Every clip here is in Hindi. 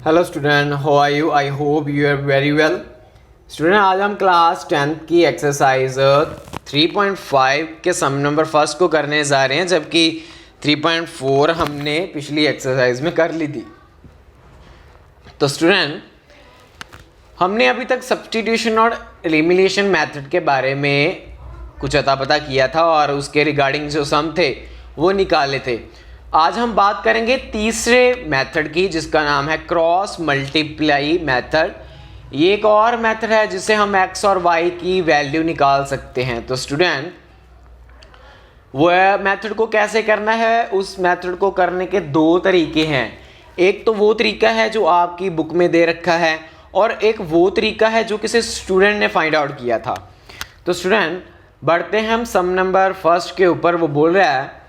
Hello student, how are you? I hope you are very well. Student, आज हम क्लास 10th की एक्सरसाइज 3.5 के सम नंबर फर्स्ट को करने जा रहे हैं, जबकि 3.4 हमने पिछली एक्सरसाइज में कर ली थी। तो स्टूडेंट, हमने अभी तक सब्स्टिट्यूशन और एलिमिनेशन मेथड के बारे में कुछ अता पता किया था और उसके रिगार्डिंग जो सम थे वो निकाले थे। आज हम बात करेंगे तीसरे मेथड की, जिसका नाम है क्रॉस मल्टीप्लाई मेथड। ये एक और मेथड है जिससे हम x और y की वैल्यू निकाल सकते हैं। तो स्टूडेंट, वह मेथड को कैसे करना है, उस मेथड को करने के दो तरीके हैं। एक तो वो तरीका है जो आपकी बुक में दे रखा है, और एक वो तरीका है जो किसी स्टूडेंट ने फाइंड आउट किया था। तो स्टूडेंट, बढ़ते हैं हम सम नंबर फर्स्ट के ऊपर। वो बोल रहा है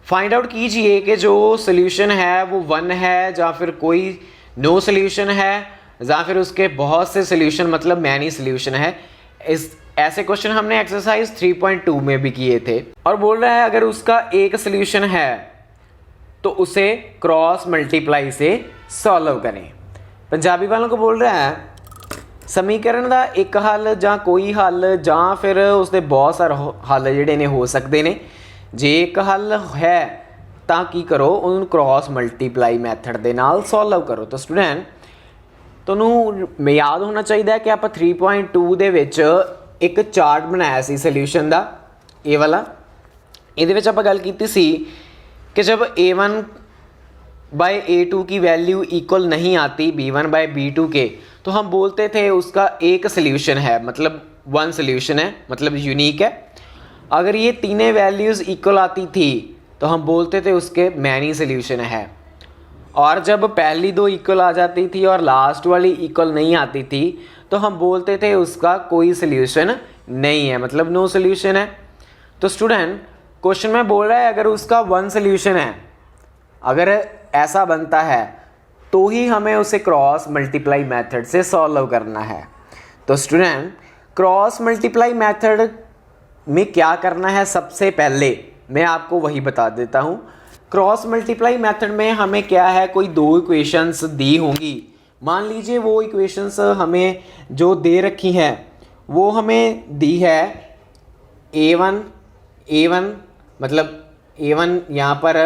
फाइंड आउट कीजिए कि जो सोल्यूशन है वो 1 है, या फिर कोई नो सोल्यूशन है, या फिर उसके बहुत से सोल्यूशन, मतलब मैनी सोल्यूशन है। इस ऐसे क्वेश्चन हमने एक्सरसाइज 3.2 में भी किए थे। और बोल रहा है अगर उसका एक सोल्यूशन है तो उसे क्रॉस मल्टीप्लाई से सॉल्व करें। पंजाबी वालों को बोल रहा है समीकरण का एक हल ਜਾਂ कोई हल ਜਾਂ फिर उसके बहुत सारे हल ਜਿਹੜੇ ਨੇ हो सकते हैं। जे एक हल है तो की करो, उन्होंने क्रॉस मल्टीप्लाई मैथड के नाल सॉल्व करो। तो स्टूडेंट, तुहानूं याद होना चाहिए कि आप 3.2 दे विच एक चार्ट बनाया सी सोल्यूशन का, ये वाला। ये विच आपां गल कीती सी कि जब A1 बाय A2 की वैल्यू इक्वल नहीं आती B1 बाय B2 के, तो हम बोलते थे उसका एक सोल्यूशन है, मतलब 1 सोल्यूशन है, मतलब यूनिक है। अगर ये तीनों वैल्यूज़ इक्वल आती थी तो हम बोलते थे उसके मैनी सोल्यूशन है। और जब पहली दो इक्वल आ जाती थी और लास्ट वाली इक्वल नहीं आती थी तो हम बोलते थे उसका कोई सोल्यूशन नहीं है, मतलब नो सोल्यूशन है। तो स्टूडेंट, क्वेश्चन में बोल रहा है अगर उसका 1 सोल्यूशन है, अगर ऐसा बनता है तो ही हमें उसे क्रॉस मल्टीप्लाई मेथड से सॉल्व करना है। तो स्टूडेंट, क्रॉस मल्टीप्लाई मेथड में क्या करना है, सबसे पहले मैं आपको वही बता देता हूँ। क्रॉस मल्टीप्लाई मेथड में हमें क्या है, कोई दो इक्वेशंस दी होंगी। मान लीजिए वो इक्वेशंस हमें जो दे रखी हैं वो हमें दी है A1 मतलब A1 यहाँ पर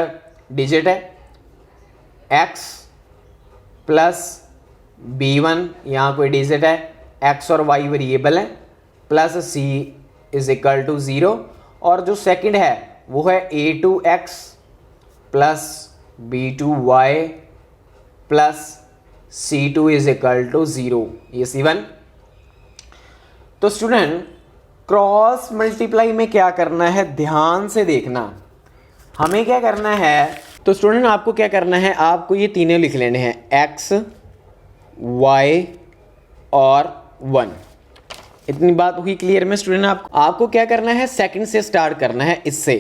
डिजिट है, x प्लस B1 यहाँ कोई डिजिट है, x और y वेरिएबल है, plus c is equal to 0। और जो सेकंड है वो है A2x plus B2y plus C2 is equal to 0, ये C1। तो स्टूडेंट, क्रॉस मल्टीप्लाई में क्या करना है, ध्यान से देखना। हमें क्या करना है, तो स्टूडेंट आपको क्या करना है, आपको ये तीनों लिख लेने हैं, x, y और 1। इतनी बात हुई क्लियर में स्टूडेंट? आपको क्या करना है, सेकंड से स्टार्ट करना है। इससे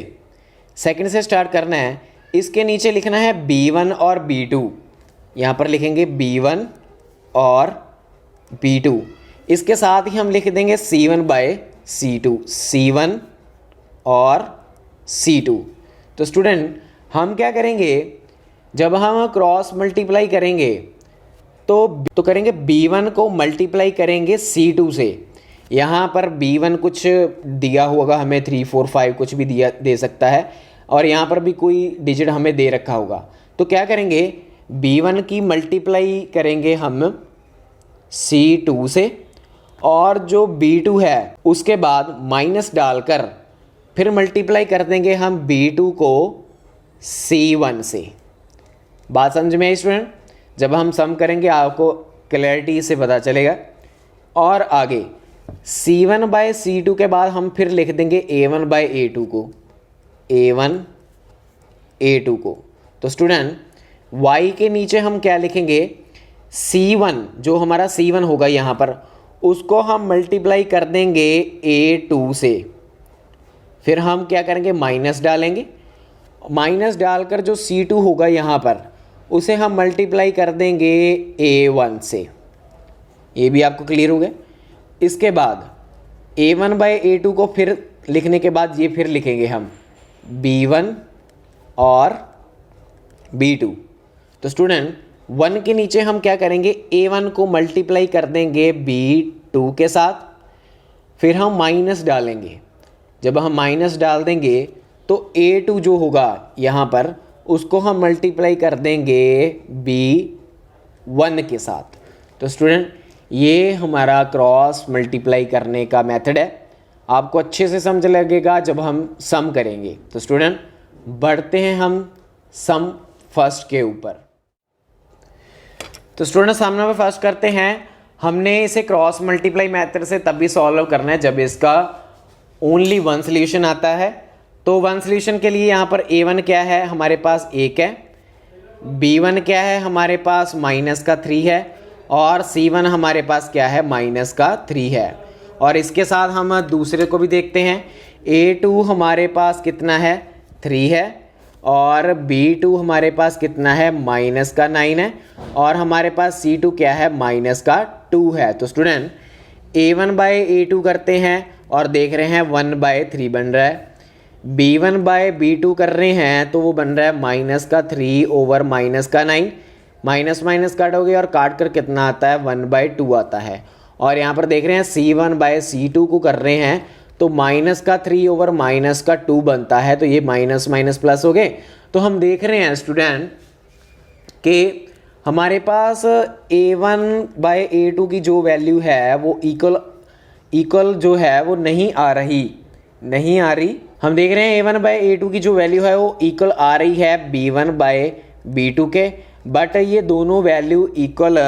सेकंड से स्टार्ट करना है। इसके नीचे लिखना है B1 और B2, यहाँ पर लिखेंगे B1 और B2। इसके साथ ही हम लिख देंगे C1 बाय C2, C1 और C2। तो स्टूडेंट, हम क्या करेंगे, जब हम क्रॉस मल्टीप्लाई करेंगे तो करेंगे B1 को मल्टीप्लाई करेंगे C2 से। यहाँ पर B1 कुछ दिया होगा हमें, 3 4 5 कुछ भी दिया दे सकता है, और यहाँ पर भी कोई डिजिट हमें दे रखा होगा। तो क्या करेंगे, B1 की मल्टीप्लाई करेंगे हम C2 से, और जो B2 है उसके बाद माइनस डालकर फिर मल्टीप्लाई कर देंगे हम B2 को C1 से। बात समझ में आई स्टूडेंट? जब हम सम करेंगे आपको क्लैरिटी से पता चलेगा। और आगे C1 बाय C2 के बाद हम फिर लिख देंगे A1 बाय A2 को, A1 A2 को। तो स्टूडेंट, Y के नीचे हम क्या लिखेंगे, C1, जो हमारा C1 होगा यहाँ पर, उसको हम मल्टीप्लाई कर देंगे A2 से। फिर हम क्या करेंगे, माइनस डालेंगे, माइनस डालकर जो C2 होगा यहाँ पर उसे हम मल्टीप्लाई कर देंगे A1 से। ये भी आपको क्लियर हो गया। इसके बाद A1 बाय A2 को फिर लिखने के बाद ये फिर लिखेंगे हम B1 और B2। तो स्टूडेंट 1 के नीचे हम क्या करेंगे, a1 को मल्टीप्लाई कर देंगे b2 के साथ, फिर हम माइनस डालेंगे। जब हम माइनस डाल देंगे तो a2 जो होगा यहाँ पर उसको हम मल्टीप्लाई कर देंगे b1 के साथ। तो स्टूडेंट ये हमारा क्रॉस मल्टीप्लाई करने का मेथड है, आपको अच्छे से समझ लगेगा जब हम सम करेंगे। तो स्टूडेंट बढ़ते हैं हम सम फर्स्ट के ऊपर। तो स्टूडेंट सामने में फर्स्ट करते हैं, हमने इसे क्रॉस मल्टीप्लाई मेथड से तभी सॉल्व करना है जब इसका ओनली वन सोल्यूशन आता है। तो वन सोल्यूशन के लिए यहाँ पर a1 क्या है, हमारे पास 1 है, b1 क्या है, हमारे पास -3 है, और c1 हमारे पास क्या है, -3 है। और इसके साथ हम दूसरे को भी देखते हैं, a2 हमारे पास कितना है, 3 है, और b2 हमारे पास कितना है, -9 है, और हमारे पास c2 क्या है, -2 है। तो स्टूडेंट a1/a2 करते हैं और देख रहे हैं 1/3 बन रहा है, b1/b2 कर रहे हैं तो वो बन रहा है -3 ओवर -9, माइनस माइनस काट हो गया और काट कर कितना आता है, 1/2 आता है। और यहाँ पर देख रहे हैं c1/c2 को कर रहे हैं तो -3 ओवर -2 बनता है, तो ये माइनस माइनस प्लस हो गए। तो हम देख रहे हैं स्टूडेंट कि हमारे पास a1/a2 की जो वैल्यू है वो इक्वल जो है वो नहीं आ रही। हम देख रहे हैं a1/a2 की जो वैल्यू है वो इक्वल आ रही है b1/b2 के, बट ये दोनों वैल्यू इक्वल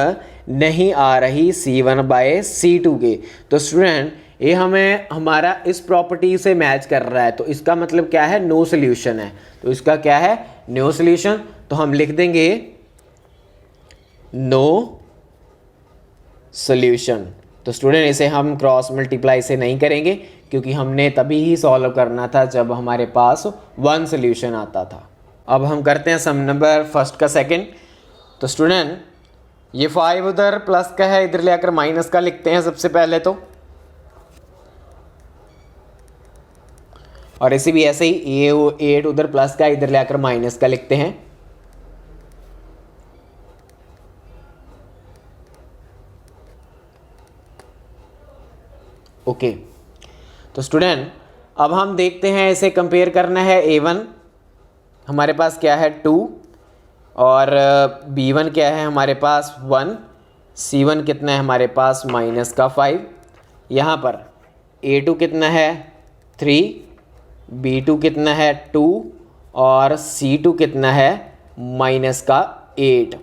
नहीं आ रही c1/c2 के। तो स्टूडेंट ये हमें हमारा इस प्रॉपर्टी से मैच कर रहा है, तो इसका मतलब क्या है, नो सोल्यूशन है। तो इसका क्या है, नो सोल्यूशन। तो हम लिख देंगे नो सोल्यूशन। तो स्टूडेंट इसे हम क्रॉस मल्टीप्लाई से नहीं करेंगे क्योंकि हमने तभी ही सॉल्व करना था जब हमारे पास वन सोल्यूशन आता था। अब हम करते हैं सम नंबर फर्स्ट का सेकंड। तो स्टूडेंट ये 5 उधर प्लस का है, इधर ले आकर माइनस का लिखते हैं सबसे पहले तो, और इसे भी ऐसे ही 8 उधर प्लस का, इधर ले आकर माइनस का लिखते हैं। ओके तो स्टूडेंट अब हम देखते हैं, इसे कंपेयर करना है। a1 हमारे पास क्या है 2, और b1 क्या है हमारे पास 1, c1 कितना है हमारे पास -5, यहाँ पर a2 कितना है 3, b2 कितना है 2, और c2 कितना है -8।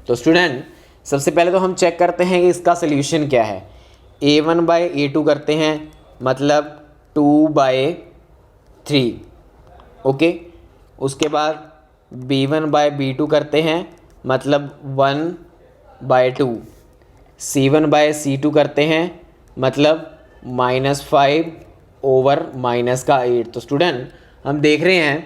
तो स्टूडेंट सबसे पहले तो हम चेक करते हैं कि इसका सोल्यूशन क्या है। a1/a2 करते हैं मतलब 2/3, ओके। उसके बाद b1/b2 करते हैं मतलब 1/2, c1/c2 करते हैं मतलब -5 ओवर -8। तो स्टूडेंट हम देख रहे हैं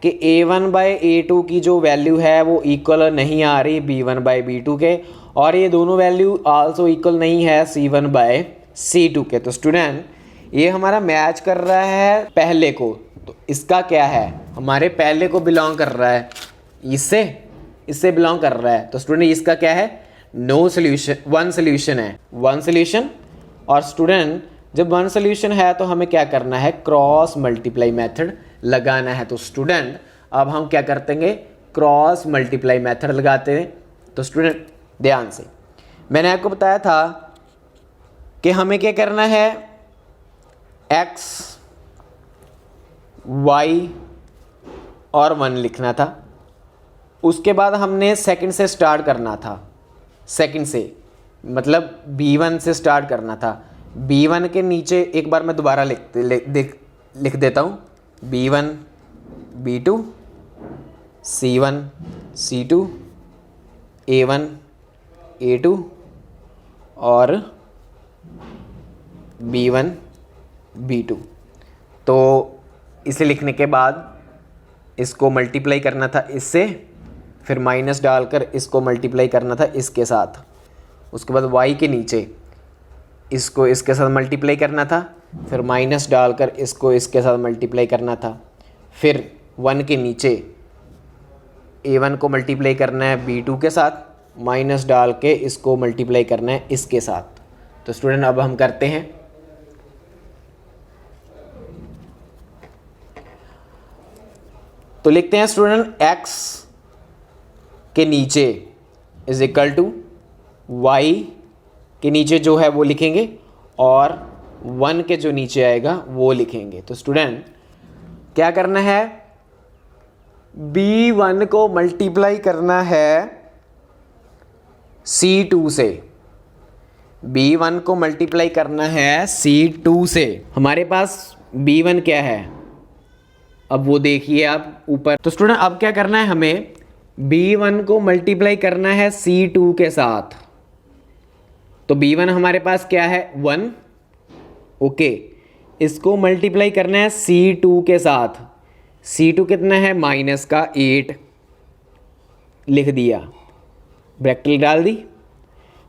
कि a1/a2 की जो वैल्यू है वो इक्वल नहीं आ रही b1/b2 के, और ये दोनों वैल्यू आल्सो इक्वल नहीं है c1/c2 के। तो स्टूडेंट ये हमारा मैच कर रहा है पहले को, तो इसका क्या है, हमारे पहले को बिलोंग कर रहा है, इससे बिलोंग कर रहा है। तो स्टूडेंट इसका क्या है, नो सोल्यूशन, वन सोल्यूशन है, वन सोल्यूशन। और स्टूडेंट जब वन सोल्यूशन है तो हमें क्या करना है, क्रॉस मल्टीप्लाई मेथड लगाना है। तो स्टूडेंट अब हम क्या करते हैं, क्रॉस मल्टीप्लाई मेथड लगाते हैं। तो स्टूडेंट ध्यान से, मैंने आपको बताया था कि हमें क्या करना है, x, y और 1 लिखना था। उसके बाद हमने सेकंड से स्टार्ट करना था, सेकंड से मतलब b1 से स्टार्ट करना था। b1 के नीचे एक बार मैं दोबारा लिख देता हूँ, b1 b2 c1 c2 a1 a2 और b1 b2। तो इसे लिखने के बाद इसको मल्टीप्लाई करना था इससे, फिर माइनस डालकर इसको मल्टीप्लाई करना था इसके साथ। उसके बाद y के नीचे इसको इसके साथ मल्टीप्लाई करना था, फिर माइनस डालकर इसको इसके साथ मल्टीप्लाई करना था, फिर 1 के नीचे A1 को मल्टीप्लाई करना है B2 के साथ, माइनस डाल के इसको मल्टीप्लाई करना है इसके साथ। तो स्टूडेंट अब हम करते हैं। तो लिखते हैं स्टूडेंट x के नीचे इज इक्वल टू y के नीचे जो है वो लिखेंगे और 1 के जो नीचे आएगा वो लिखेंगे। तो स्टूडेंट क्या करना है, B1 को मल्टीप्लाई करना है C2 से, B1 को मल्टीप्लाई करना है C2 से। हमारे पास B1 क्या है, अब वो देखिए आप ऊपर। तो स्टूडेंट अब क्या करना है, हमें B1 को मल्टीप्लाई करना है C2 के साथ। तो B1 हमारे पास क्या है 1, ओके। इसको मल्टीप्लाई करना है C2 के साथ। C2 कितना है माइनस का 8, लिख दिया, ब्रैकेट डाल दी।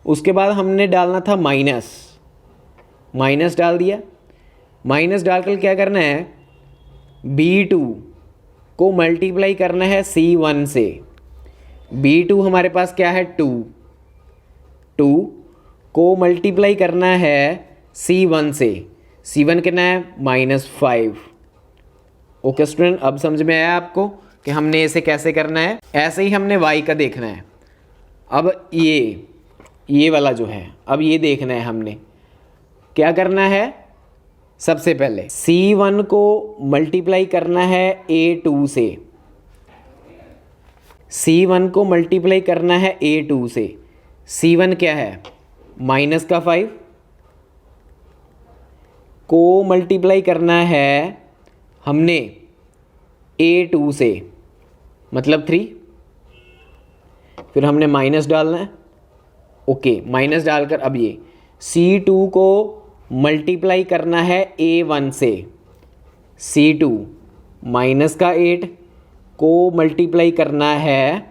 उसके बाद हमने डालना था माइनस, माइनस डाल दिया। माइनस डालकर क्या करना है, B2 को मल्टीप्लाई करना है C1 से। B2 हमारे पास क्या है 2, 2 को मल्टीप्लाई करना है C1 से। C1 कितना है -5। ओके स्टूडेंट, अब समझ में आया आपको कि हमने इसे कैसे करना है। ऐसे ही हमने y का देखना है। अब ये वाला जो है, अब ये देखना है हमने क्या करना है। सबसे पहले C1 को मल्टीप्लाई करना है A2 से, C1 को मल्टीप्लाई करना है A2 से। C1 क्या है -5 को मल्टीप्लाई करना है हमने A2 से, मतलब 3। फिर हमने माइनस डालना है, ओके। माइनस डालकर अब ये C2 को मल्टीप्लाई करना है A1 से। C2 माइनस का 8 को मल्टीप्लाई करना है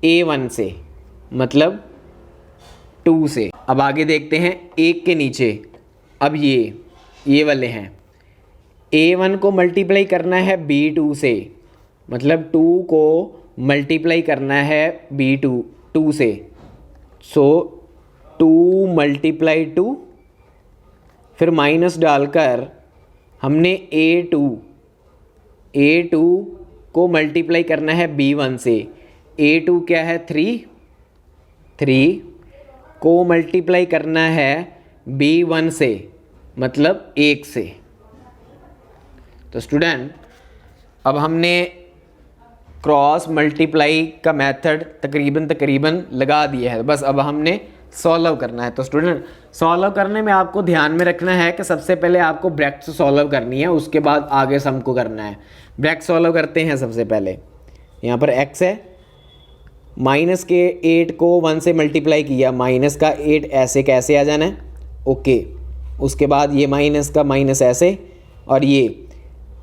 A1 से, मतलब 2 से। अब आगे देखते हैं, 1 के नीचे अब ये वाले हैं। A1 को मल्टीप्लाई करना है B2 से, मतलब 2 को मल्टीप्लाई करना है B2 से। सो 2 मल्टीप्लाई 2, फिर माइनस डालकर हमने A2 को मल्टीप्लाई करना है B1 से। A2 क्या है 3 को मल्टीप्लाई करना है B1 से, मतलब 1 से। तो स्टूडेंट अब हमने क्रॉस मल्टीप्लाई का मेथड तकरीबन लगा दिया है, बस अब हमने सॉल्व करना है। तो स्टूडेंट सॉल्व करने में आपको ध्यान में रखना है कि सबसे पहले आपको ब्रैकेट सॉल्व करनी है, उसके बाद आगे सम को करना है। ब्रैकेट सॉल्व करते हैं। सबसे पहले यहाँ पर x है, माइनस के 8 को 1 से मल्टीप्लाई किया, माइनस का 8 ऐसे कैसे आ जाना है, ओके। उसके बाद ये माइनस का माइनस ऐसे, और ये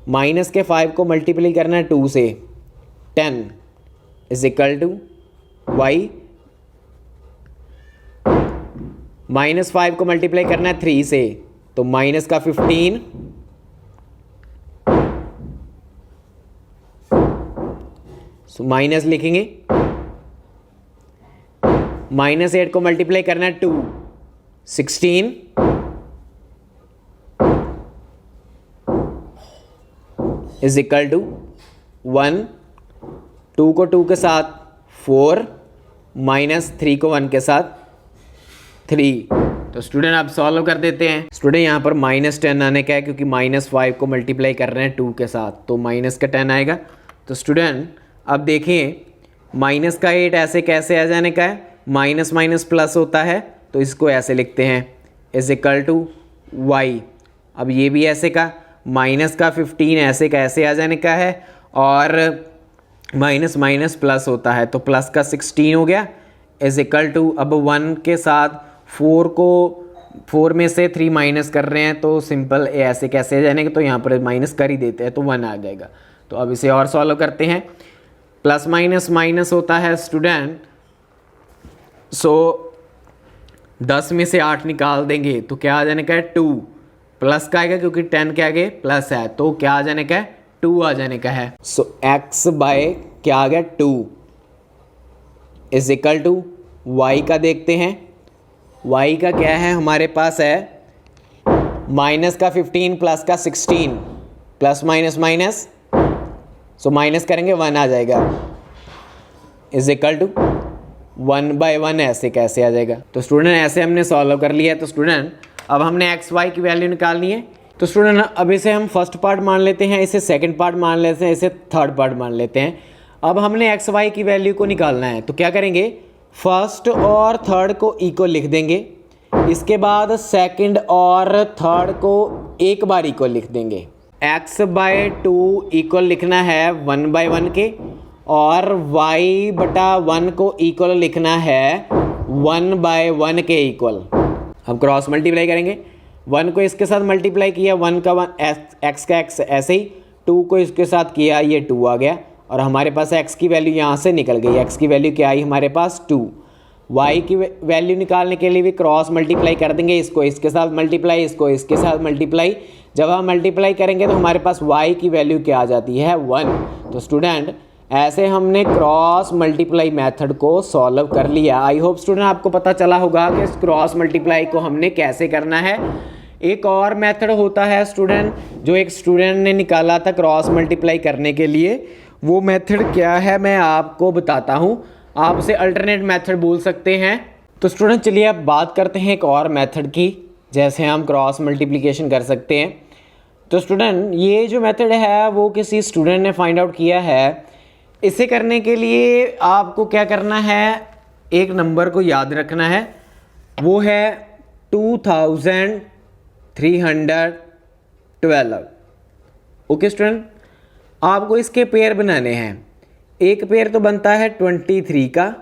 माइनस के 5 को मल्टीप्लाई करना है 2 से, 10 इज इक्वल टू y। -5 को मल्टीप्लाई करना है 3 से, तो माइनस का 15, सो माइनस लिखेंगे। -8 को मल्टीप्लाई करना है 2, 16 इज इक्वल टू 1। 2 को 2 के साथ 4, -3 को 1 के साथ 3। तो स्टूडेंट आप सॉल्व कर देते हैं। स्टूडेंट यहाँ पर -10 आने का है, क्योंकि -5 को मल्टीप्लाई कर रहे हैं 2 के साथ, तो माइनस का 10 आएगा। तो स्टूडेंट अब देखिए, माइनस का 8 ऐसे कैसे आ जाने का है, माइनस माइनस प्लस होता है, तो इसको ऐसे लिखते हैं इज इक्वल टू y। अब ये भी ऐसे का, माइनस का 15 ऐसे कैसे आ जाने का है, और माइनस माइनस प्लस होता है, तो प्लस का 16 हो गया इज इक्वल टू, अब 1 के साथ 4 में से 3 माइनस कर रहे हैं, तो सिंपल ऐसे कैसे आ जाएंगे, तो यहाँ पर माइनस कर ही देते हैं, तो 1 आ जाएगा। तो अब इसे और सॉल्व करते हैं। प्लस माइनस माइनस होता है स्टूडेंट, सो 10 में से 8 निकाल देंगे तो क्या आ जाने का है 2, प्लस का आएगा क्योंकि 10 के आगे प्लस है, तो क्या आ जाने का है 2 आ जाने का है। सो x बाय क्या आ गया 2, इज इक्वल टू वाई का देखते हैं। वाई का क्या है, हमारे पास है माइनस का 15 प्लस का 16, plus minus minus, so minus करेंगे 1 आ जाएगा, इज इक्वल टू 1/1। ऐसे कैसे आ जाएगा? तो स्टूडेंट ऐसे हमने सॉल्व कर लिया है। तो स्टूडेंट अब हमने एक्स वाई की वैल्यू निकालनी है। तो स्टूडेंट अब इसे हम फर्स्ट पार्ट मान लेते हैं, इसे सेकंड पार्ट मान लेते हैं, इसे थर्ड पार्ट मान लेते हैं। अब हमने एक्स वाई की वैल्यू को निकालना है, तो क्या करेंगे, फर्स्ट और थर्ड को इक्वल लिख देंगे, इसके बाद सेकंड और थर्ड को एक बार इक्वल लिख देंगे। x/2 इक्वल लिखना है 1/1 के, और y/1 को इक्वल लिखना है 1/1 के इक्वल। हम क्रॉस मल्टीप्लाई करेंगे, 1 को इसके साथ मल्टीप्लाई किया, 1 का 1 x का x ऐसे ही, 2 को इसके साथ किया, ये 2 आ गया, और हमारे पास x की वैल्यू यहाँ से निकल गई। x की वैल्यू क्या आई हमारे पास 2। y की वैल्यू निकालने के लिए भी क्रॉस मल्टीप्लाई कर देंगे, इसको इसके साथ मल्टीप्लाई, इसको इसके साथ मल्टीप्लाई। जब हम मल्टीप्लाई करेंगे तो हमारे पास y की वैल्यू क्या आ जाती है 1। तो स्टूडेंट ऐसे हमने क्रॉस मल्टीप्लाई मेथड को सॉल्व कर लिया। आई होप स्टूडेंट आपको पता चला होगा कि इस क्रॉस मल्टीप्लाई को हमने कैसे करना है। एक और मेथड होता है स्टूडेंट, जो एक स्टूडेंट ने निकाला था क्रॉस मल्टीप्लाई करने के लिए, वो मेथड क्या है मैं आपको बताता हूँ। आप उसे अल्टरनेट मेथड बोल सकते हैं। तो स्टूडेंट चलिए अब बात करते हैं एक और मेथड की, जैसे हम क्रॉस मल्टीप्लिकेशन कर सकते हैं। तो स्टूडेंट ये जो मेथड है वो किसी स्टूडेंट ने फाइंड आउट किया है। इसे करने के लिए आपको क्या करना है, एक नंबर को याद रखना है, वो है 2312। ओके स्टूडेंट, आपको इसके पेयर बनाने हैं। एक पेयर तो बनता है 23 का,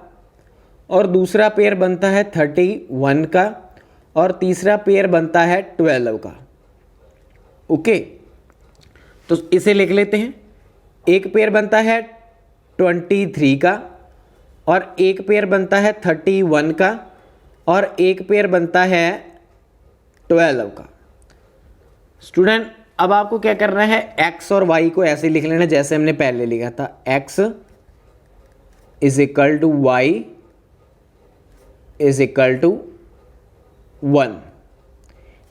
और दूसरा पेयर बनता है 31 का, और तीसरा पेयर बनता है 12 का। ओके, तो इसे लिख लेते हैं। एक पेयर बनता है 23 का, और एक पेयर बनता है 31 का, और एक पेयर बनता है 12 का। स्टूडेंट अब आपको क्या करना है, x और y को ऐसे लिख लेना जैसे हमने पहले लिखा था, x is equal to y is equal to 1।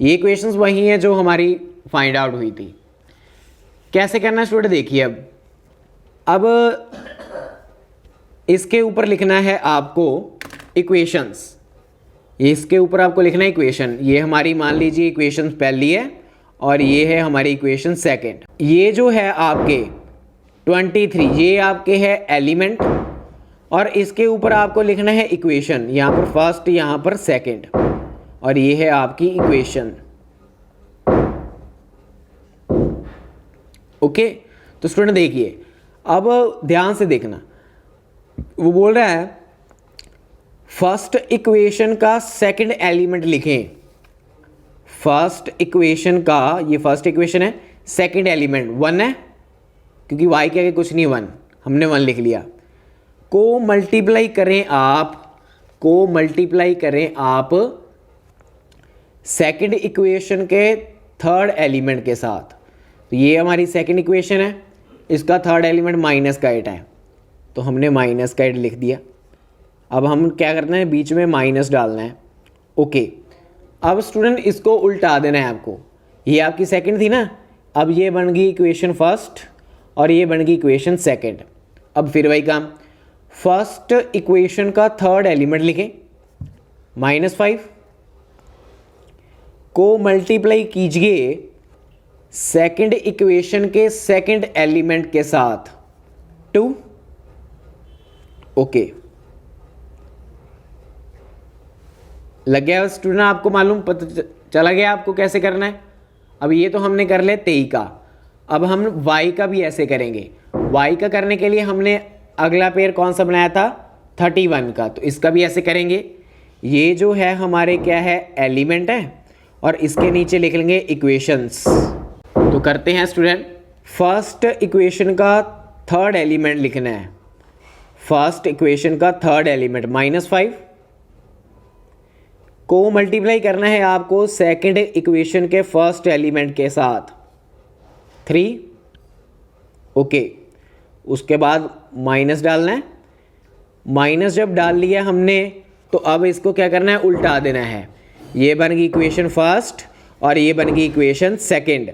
ये इक्वेशंस वही हैं जो हमारी फाइंड आउट हुई थी। कैसे करना है स्टूडेंट देखिए, अब इसके ऊपर लिखना है आपको इक्वेशंस, इसके ऊपर आपको लिखना है इक्वेशन। ये हमारी मान लीजिए इक्वेशन पहली है, और ये है हमारी इक्वेशन सेकंड। ये जो है आपके 23 ये आपके है एलिमेंट, और इसके ऊपर आपको लिखना है इक्वेशन, यहाँ पर फर्स्ट यहाँ पर सेकंड, और ये है आपकी इक्वेशन। ओके, तो स्टूडेंट देखिए अब ध्यान से देखना, वो बोल रहा है फर्स्ट इक्वेशन का सेकंड एलिमेंट लिखें। फर्स्ट इक्वेशन का, ये फर्स्ट इक्वेशन है, सेकंड एलिमेंट 1 है, क्योंकि y के आगे कुछ नहीं 1, हमने 1 लिख लिया। को मल्टीप्लाई करें आप सेकंड इक्वेशन के थर्ड एलिमेंट के साथ। तो ये हमारी सेकंड इक्वेशन है, इसका थर्ड एलिमेंट -8 है, तो हमने -8 लिख दिया। अब हम क्या करना है, बीच में माइनस डालना है। ओके, अब स्टूडेंट इसको उल्टा देना है आपको। ये आपकी सेकंड थी ना, अब ये बन गई इक्वेशन फर्स्ट, और ये बन गई इक्वेशन सेकंड। अब फिर वही काम, फर्स्ट इक्वेशन का थर्ड एलिमेंट लिखें -5, को मल्टीप्लाई कीजिए सेकंड इक्वेशन के सेकंड एलिमेंट के साथ 2। ओके, लग गया स्टूडेंट, आपको मालूम पता चला गया आपको कैसे करना है। अब ये तो हमने कर लिया 23 का, अब हम y का भी ऐसे करेंगे। y का करने के लिए हमने अगला पेयर कौन सा बनाया था, 31 का, तो इसका भी ऐसे करेंगे। ये जो है हमारे क्या है, एलिमेंट है, और इसके नीचे लिख लेंगे इक्वेशंस। तो करते हैं स्टूडेंट, फर्स्ट इक्वेशन का थर्ड एलिमेंट लिखना है। फर्स्ट इक्वेशन का थर्ड एलिमेंट -5 को मल्टीप्लाई करना है आपको सेकंड इक्वेशन के फर्स्ट एलिमेंट के साथ 3। ओके, उसके बाद माइनस डालना है, माइनस जब डाल लिया हमने तो अब इसको क्या करना है, उल्टा देना है। ये बन गई इक्वेशन फर्स्ट और ये बन गई इक्वेशन सेकंड।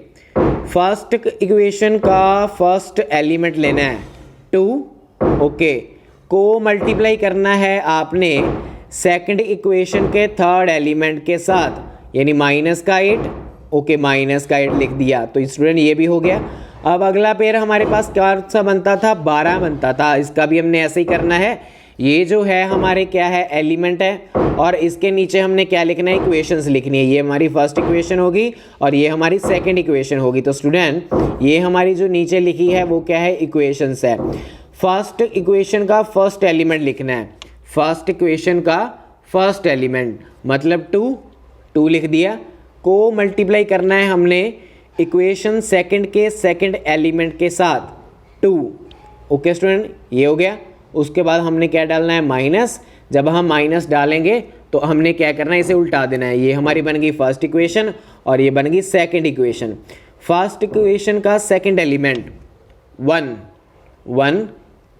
फर्स्ट इक्वेशन का फर्स्ट एलिमेंट लेना है 2, ओके, को मल्टीप्लाई करना है आपने सेकंड इक्वेशन के थर्ड एलिमेंट के साथ, यानी माइनस का 8, ओके, माइनस का 8 लिख दिया। तो स्टूडेंट ये भी हो गया। अब अगला पेयर हमारे पास क्या सा बनता था, 12 बनता था। इसका भी हमने ऐसे ही करना है। ये जो है हमारे क्या है, एलिमेंट है, और इसके नीचे हमने क्या लिखना है, इक्वेशंस लिखनी है। ये हमारी फर्स्ट इक्वेशन होगी और ये हमारी सेकंड इक्वेशन होगी। तो स्टूडेंट ये हमारी जो नीचे लिखी है वो क्या है, इक्वेशंस है। फर्स्ट इक्वेशन का फर्स्ट एलिमेंट लिखना है। फर्स्ट इक्वेशन का फर्स्ट एलिमेंट मतलब 2 लिख दिया। को मल्टीप्लाई करना है हमने इक्वेशन सेकंड के सेकंड एलिमेंट के साथ 2, ओके स्टूडेंट, ये हो गया। उसके बाद हमने क्या डालना है, माइनस। जब हम माइनस डालेंगे तो हमने क्या करना है, इसे उल्टा देना है। ये हमारी बन गई फर्स्ट इक्वेशन और ये बन गई सेकंड इक्वेशन। फर्स्ट इक्वेशन का सेकंड एलिमेंट 1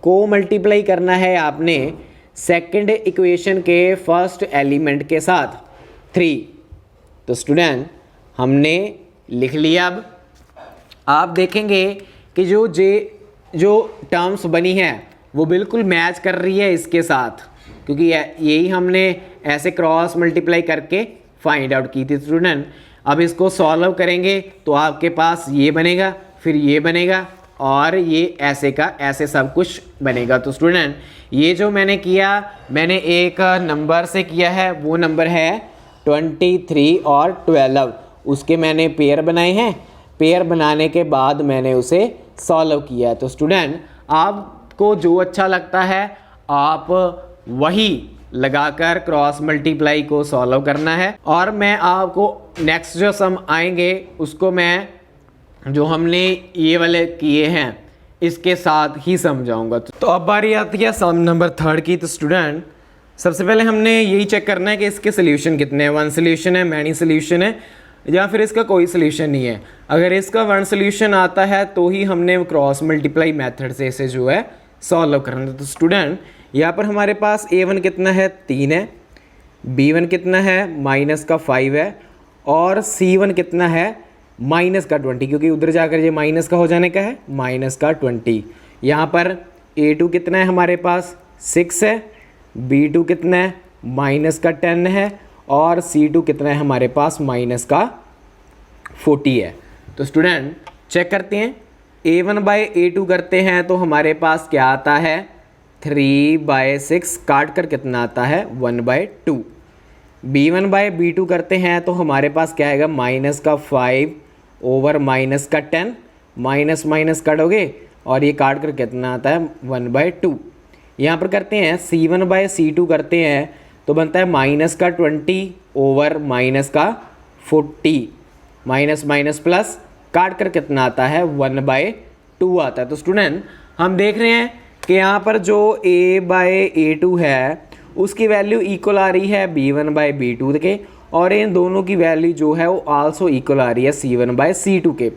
को मल्टीप्लाई करना है आपने सेकंड इक्वेशन के फर्स्ट एलिमेंट के साथ 3। तो स्टूडेंट हमने लिख लिया। अब आप देखेंगे कि जो टर्म्स बनी है वो बिल्कुल मैच कर रही है इसके साथ, क्योंकि यही हमने ऐसे क्रॉस मल्टीप्लाई करके फाइंड आउट की थी स्टूडेंट। अब इसको सॉल्व करेंगे तो आपके पास ये बनेगा, फिर ये बनेगा और ये ऐसे का ऐसे सब कुछ बनेगा। तो स्टूडेंट ये जो मैंने किया, मैंने एक नंबर से किया है, वो नंबर है 23 और 12। उसके मैंने पेयर बनाए हैं। पेयर बनाने के बाद मैंने उसे सॉल्व किया है। तो स्टूडेंट आपको जो अच्छा लगता है आप वही लगाकर क्रॉस मल्टीप्लाई को सॉल्व करना है। और मैं आपको नेक्स्ट जो सम आएंगे उसको मैं जो हमने ये वाले किए हैं इसके साथ ही समझाऊंगा। तो अब बारी आती है सम नंबर 3 की। तो स्टूडेंट सबसे पहले हमने यही चेक करना है कि इसके सोल्यूशन कितने हैं, 1 सोल्यूशन है, मैनी सोल्यूशन है, या फिर इसका कोई सोल्यूशन नहीं है। अगर इसका 1 सोल्यूशन आता है तो ही हमने क्रॉस मल्टीप्लाई मेथड से इसे जो है सॉल्व करना है। तो स्टूडेंट यहाँ पर हमारे पास a1 कितना है, 3 है, b1 कितना है, -5 है, और c1 कितना है, -20, क्योंकि उधर जाकर ये माइनस का हो जाने का है, -20। यहाँ पर a2 कितना है हमारे पास, 6 है, b2 कितना है, -10 है, और c2 कितना है हमारे पास, -40 है। तो स्टूडेंट चेक करते हैं, a1/a2 करते हैं तो हमारे पास क्या आता है, 3/6, काट कर कितना आता है, 1/2। b1/b2 करते हैं तो हमारे पास क्या आएगा, -5 ओवर -10, माइनस माइनस कटोगे और ये काट कर कितना आता है, 1/2। यहाँ पर करते हैं c1/c2 करते हैं तो बनता है -20 ओवर -40, माइनस माइनस प्लस काट कर कितना आता है, 1/2 आता है। तो स्टूडेंट हम देख रहे हैं कि यहाँ पर जो a/a2 है उसकी वैल्यू इक्वल आ रही है b1/b2 के, और इन दोनों की वैल्यू जो है वो आल्सो इक्वल आ रही है c1/c2 के।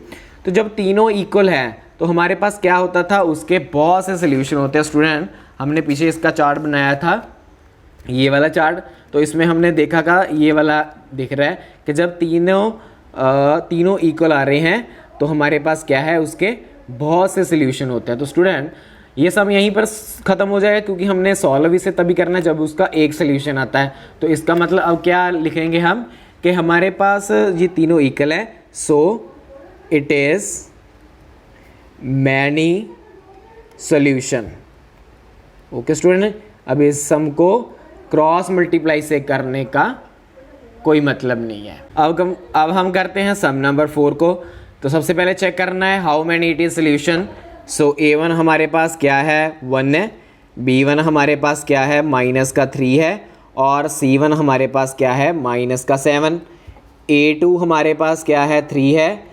तो जब तीनों इक्वल हैं तो हमारे पास क्या होता था, उसके बहुत से सोल्यूशन होते हैं। स्टूडेंट हमने पीछे इसका चार्ट बनाया था, ये वाला चार्ट, तो इसमें हमने देखा था, ये वाला दिख रहा है कि जब तीनों इक्वल आ रहे हैं तो हमारे पास क्या है, उसके बहुत से सोल्यूशन होते हैं। तो स्टूडेंट ये सब यहीं पर ख़त्म हो जाएगा, क्योंकि हमने सॉल्व इसे तभी करना है जब उसका एक सोल्यूशन आता है। तो इसका मतलब अब क्या लिखेंगे हम कि हमारे पास ये तीनों इक्वल है, so it is many solution. Okay student, अब इस सम को क्रॉस मल्टीप्लाई से करने का कोई मतलब नहीं है। अब हम करते हैं सम नंबर 4 को। तो सबसे पहले चेक करना है how many it is solution. So a1 हमारे पास क्या है, 1 है, b1 हमारे पास क्या है, -3 है, और c1 हमारे पास क्या है, -7। a2 हमारे पास क्या है, 3 है,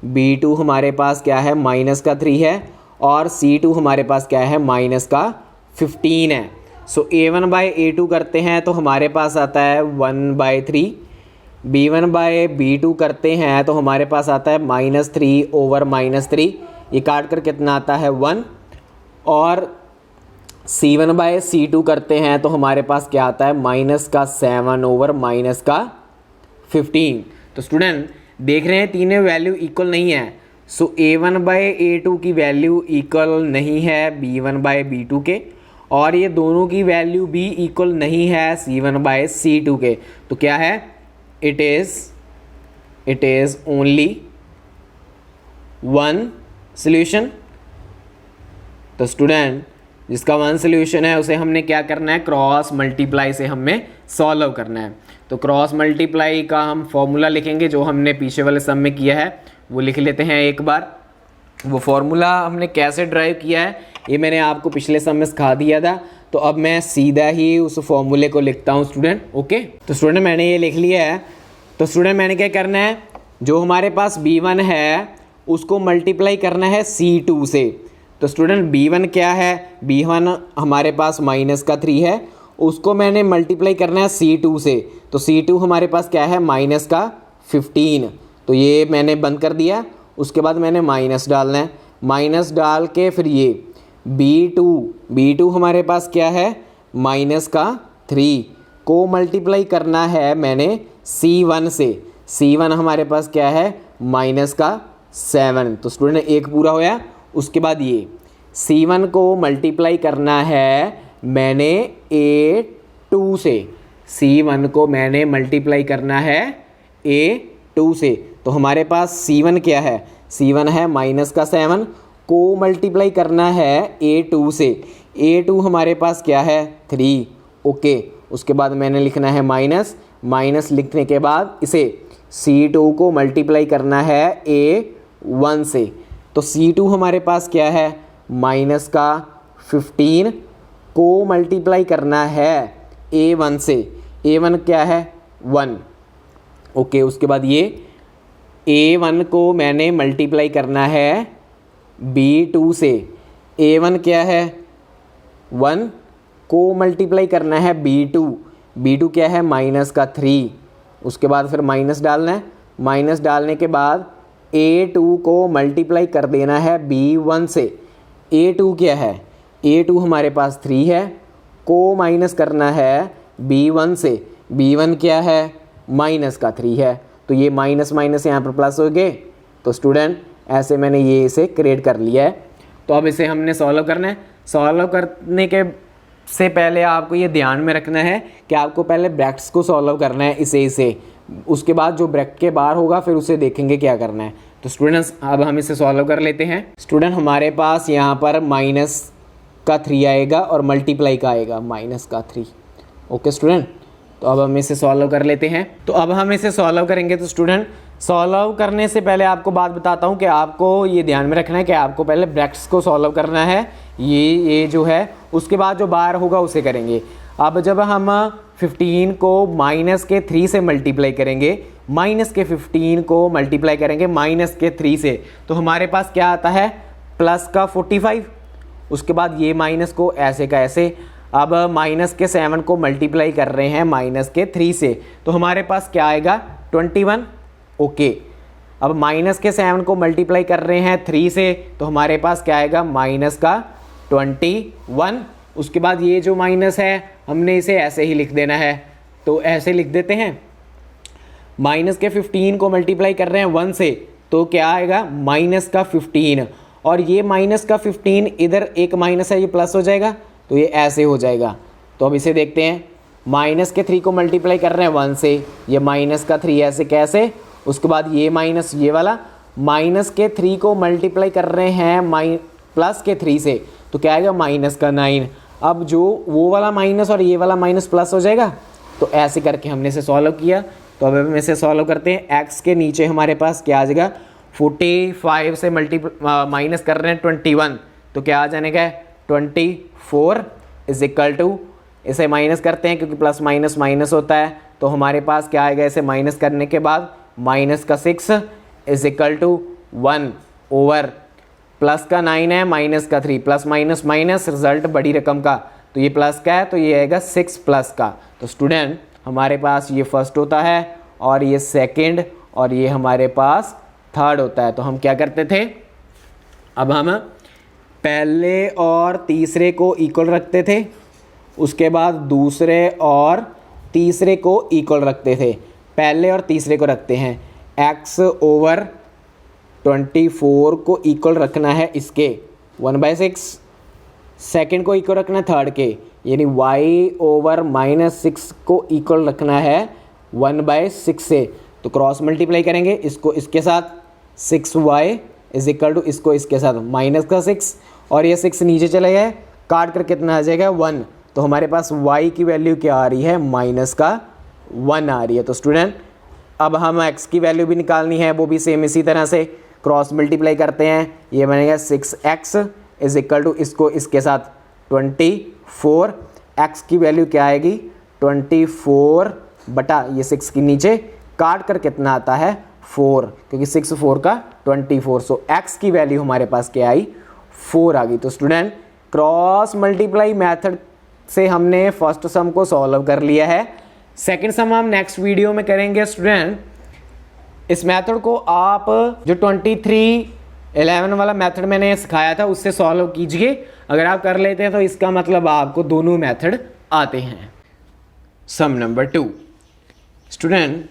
b2 हमारे पास क्या है, -3 है, और c2 हमारे पास क्या है, -15 है। सो a1/a2 करते हैं तो हमारे पास आता है 1/3, b1/b2 करते हैं तो हमारे पास आता है -3 ओवर -3, ये काट कर कितना आता है, 1, और C1/C2 करते हैं तो हमारे पास क्या आता है, -7 ओवर -15। तो स्टूडेंट देख रहे हैं तीनों वैल्यू इक्वल नहीं है, सो A1/A2 की वैल्यू इक्वल नहीं है B1/B2 के, और ये दोनों की वैल्यू भी इक्वल नहीं है C1/C2 के। तो क्या है, it is only one solution. तो स्टूडेंट जिसका वन सॉल्यूशन है उसे हमने क्या करना है, क्रॉस मल्टीप्लाई से हमें सॉल्व करना है। तो क्रॉस मल्टीप्लाई का हम फॉर्मूला लिखेंगे, जो हमने पीछे वाले सम में किया है वो लिख लेते हैं एक बार। वो फॉर्मूला हमने कैसे ड्राइव किया है ये मैंने आपको पिछले सम में सिखा दिया था, तो अब मैं सीधा ही उस फॉर्मूले को लिखता हूँ स्टूडेंट। ओके, तो स्टूडेंट मैंने ये लिख लिया है। तो स्टूडेंट मैंने क्या करना है, जो हमारे पास B1 है उसको मल्टीप्लाई करना है C2 से। तो स्टूडेंट B1 क्या है, B1 हमारे पास -3 है, उसको मैंने मल्टीप्लाई करना है C2 से। तो C2 हमारे पास क्या है, -15। तो ये मैंने बंद कर दिया, उसके बाद मैंने माइनस डालना है, माइनस डाल के फिर ये B2 हमारे पास क्या है, -3 को मल्टीप्लाई करना है मैंने C1 से। C1 हमारे पास क्या है, -7। तो स्टूडेंट एक पूरा होया। उसके बाद ये C1 को मल्टीप्लाई करना है मैंने A2 से, C1 को मैंने मल्टीप्लाई करना है A2 से। तो हमारे पास C1 क्या है, C1 है -7 को मल्टीप्लाई करना है A2 से। A2 हमारे पास क्या है, 3। ओके, उसके बाद मैंने लिखना है माइनस लिखने के बाद इसे C2 को मल्टीप्लाई करना है A1 से। तो C2 हमारे पास क्या है, -15 को मल्टीप्लाई करना है A1 से। A1 क्या है, 1। ओके, उसके बाद ये A1 को मैंने मल्टीप्लाई करना है B2 से। A1 क्या है, 1 को मल्टीप्लाई करना है B2 क्या है, -3। उसके बाद फिर माइनस डालना है, माइनस डालने के बाद A2 को मल्टीप्लाई कर देना है B1 से। A2 क्या है, A2 हमारे पास 3 है, को माइनस करना है B1 से। B1 क्या है, -3 है। तो ये माइनस यहाँ पर प्लस हो गए। तो स्टूडेंट ऐसे मैंने ये इसे क्रिएट कर लिया है। तो अब इसे हमने सॉल्व करना है। सॉल्व करने के से पहले आपको ये ध्यान में रखना है कि आपको पहले ब्रैकेट्स को सॉल्व करना है इसे, उसके बाद जो ब्रैकेट के बाहर होगा फिर उसे देखेंगे क्या करना है। तो स्टूडेंट्स अब हम इसे सॉल्व कर लेते हैं। स्टूडेंट हमारे पास यहाँ पर -3 आएगा और मल्टीप्लाई का आएगा -3। ओके स्टूडेंट, तो अब हम इसे सॉल्व कर लेते हैं। तो अब हम इसे सॉल्व करेंगे। तो स्टूडेंट सॉल्व करने से पहले आपको बात बताता हूँ कि आपको ये ध्यान में रखना है कि आपको पहले ब्रैकेट्स को सॉल्व करना है, ये जो है, उसके बाद जो बाहर होगा उसे करेंगे। अब जब हम 15 को -3 से मल्टीप्लाई करेंगे, -15 को मल्टीप्लाई करेंगे -3 से, तो हमारे पास क्या आता है, +45। उसके बाद ये माइनस को ऐसे का ऐसे। अब -7 को मल्टीप्लाई कर रहे हैं -3 से, तो हमारे पास क्या आएगा, 21। ओके, अब -7 को मल्टीप्लाई कर रहे हैं 3 से, तो हमारे पास क्या आएगा, -21। उसके बाद ये जो माइनस है हमने इसे ऐसे ही लिख देना है। तो ऐसे लिख देते हैं, -15 को मल्टीप्लाई कर रहे हैं 1 से, तो क्या आएगा, -15। और ये -15 इधर एक माइनस है, ये प्लस हो जाएगा, तो ये ऐसे हो जाएगा। तो अब इसे देखते हैं, -3 को मल्टीप्लाई कर रहे हैं 1 से, ये -3 ऐसे कैसे। उसके बाद ये माइनस ये वाला, -3 को मल्टीप्लाई कर रहे हैं +3 से, तो क्या आएगा, -9। अब जो वो वाला माइनस और ये वाला माइनस प्लस हो जाएगा। तो ऐसे करके हमने इसे सॉल्व किया। तो अब हम इसे सॉल्व करते हैं। x के नीचे हमारे पास क्या आ जाएगा, 45 से माइनस कर रहे हैं 21, तो क्या आ जाने का है, 24 = इसे माइनस करते हैं क्योंकि प्लस माइनस माइनस होता है। तो हमारे पास क्या आएगा, इसे माइनस करने के बाद -6 = 1 ओवर +9 है -3, प्लस माइनस माइनस रिजल्ट बड़ी रकम का, तो ये प्लस का है, तो ये आएगा 6 प्लस का। तो स्टूडेंट हमारे पास ये फर्स्ट होता है और ये सेकंड और ये हमारे पास थर्ड होता है। तो हम क्या करते थे, अब हम पहले और तीसरे को इक्वल रखते थे, उसके बाद दूसरे और तीसरे को इक्वल रखते थे। पहले और तीसरे को रखते हैं, x/24 को इक्वल रखना है इसके 1/6, सेकेंड को इक्वल रखना है थर्ड के, यानी y/-6 को इक्वल रखना है 1/6 से। तो क्रॉस मल्टीप्लाई करेंगे इसको इसके साथ, 6y = इसको इसके साथ -6, और ये 6 नीचे चले गए, काट कर कितना आ जाएगा 1। तो हमारे पास y की वैल्यू क्या आ रही है, -1 आ रही है। तो स्टूडेंट अब हम x की वैल्यू भी निकालनी है, वो भी सेम इसी तरह से क्रॉस मल्टीप्लाई करते हैं। ये बनेगा 6x = इसको इसके साथ 24, x की वैल्यू क्या आएगी 24 बटा ये 6 के नीचे काट कर कितना आता है 4, क्योंकि 6 4 का 24। सो x की वैल्यू हमारे पास क्या आई 4 आ गई। तो स्टूडेंट क्रॉस मल्टीप्लाई मेथड से हमने फर्स्ट सम को सॉल्व कर लिया है। सेकंड सम हम नेक्स्ट वीडियो में करेंगे। स्टूडेंट इस मेथड को आप जो 2311 वाला मेथड मैंने सिखाया था उससे सॉल्व कीजिए। अगर आप कर लेते हैं तो इसका मतलब आपको दोनों मेथड आते हैं। सम नंबर 2। स्टूडेंट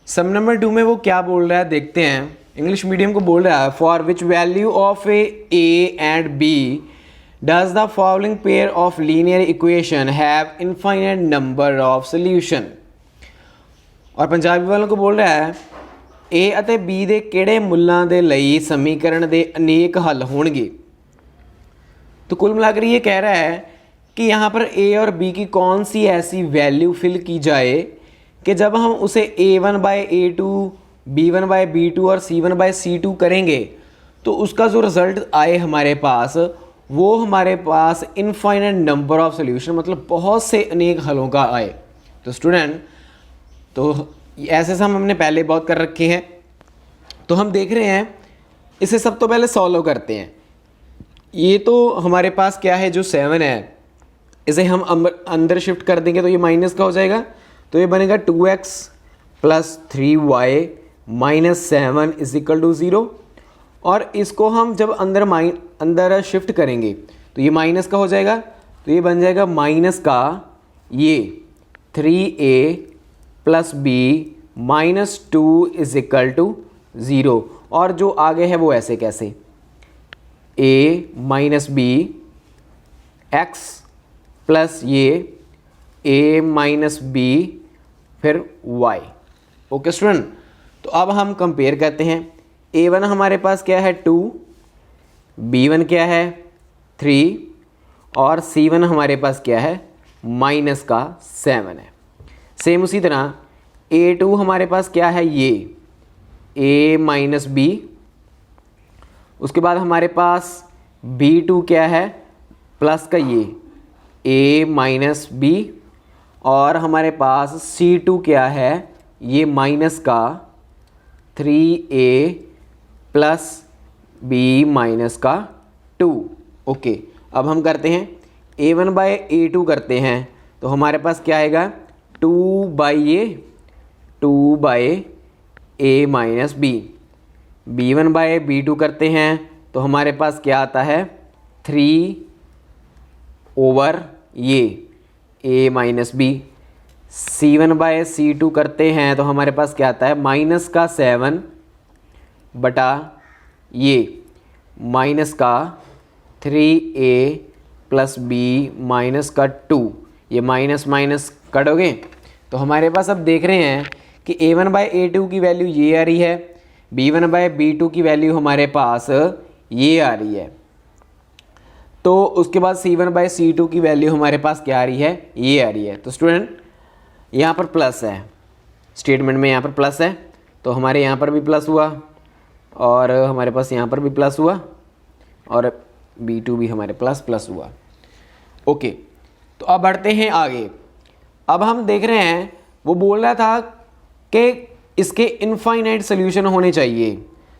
सम नंबर 2 में वो क्या बोल रहा है देखते हैं। इंग्लिश मीडियम को बोल रहा है, for which value of A and B does the following pair of linear equation have infinite number of solution. और पंजाबी वालों को बोल रहा है ए ਅਤੇ बी ਦੇ ਕਿਹੜੇ ਮੁੱਲਾਂ ਦੇ ਲਈ समीकरण ਦੇ अनेक हल होंगे। तो कुल मिलाकर ये कह रहा है कि यहाँ पर ए और बी की कौन सी ऐसी वैल्यू फिल की जाए कि जब हम उसे a1/a2, b1/b2 और c1/c2 करेंगे तो उसका जो रिज़ल्ट आए हमारे पास वो हमारे पास इनफाइनाइट नंबर ऑफ सोल्यूशन, मतलब बहुत से अनेक हलों का आए। तो स्टूडेंट तो ऐसे सम हमने पहले बहुत कर रखे हैं, तो हम देख रहे हैं इसे सब तो पहले सॉल्व करते हैं। ये तो हमारे पास क्या है जो 7 है, इसे हम अंदर शिफ्ट कर देंगे तो ये माइनस का हो जाएगा। तो ये बनेगा 2x + 3y - 7 = 0। और इसको हम जब अंदर शिफ्ट करेंगे तो ये माइनस का हो जाएगा, तो ये बन जाएगा माइनस का ये 3a + b - 2 = 0। और जो आगे है वो ऐसे कैसे, a - b x प्लस ये a - b फिर y। ओके स्टूडेंट, तो अब हम कंपेयर करते हैं। a1 हमारे पास क्या है 2, b1 क्या है 3 और c1 हमारे पास क्या है -7 है। सेम उसी तरह a2 हमारे पास क्या है ये a - b, उसके बाद हमारे पास b2 क्या है प्लस का ये a - b, और हमारे पास c2 क्या है ये माइनस का 3a + b - 2। ओके, अब हम करते हैं a1/a2 करते हैं तो हमारे पास क्या आएगा 2/a - b। b1/b2 करते हैं तो हमारे पास क्या आता है 3/ये a - b। c1/c2 करते हैं तो हमारे पास क्या आता है -7 बटा ये -3a + b - 2। ये माइनस माइनस कटोगे तो हमारे पास अब देख रहे हैं कि a1/a2 की वैल्यू ये आ रही है, b1/b2 की वैल्यू हमारे पास ये आ रही है, तो उसके बाद c1/c2 की वैल्यू हमारे पास क्या आ रही है ये आ रही है। तो स्टूडेंट यहाँ पर प्लस है, स्टेटमेंट में यहाँ पर प्लस है, तो हमारे यहाँ पर भी प्लस हुआ और हमारे पास यहाँ पर भी प्लस हुआ और b2 भी हमारे प्लस हुआ। ओके, तो अब बढ़ते हैं आगे। अब हम देख रहे हैं वो बोल रहा था कि इसके इनफाइनाइट सोल्यूशन होने चाहिए।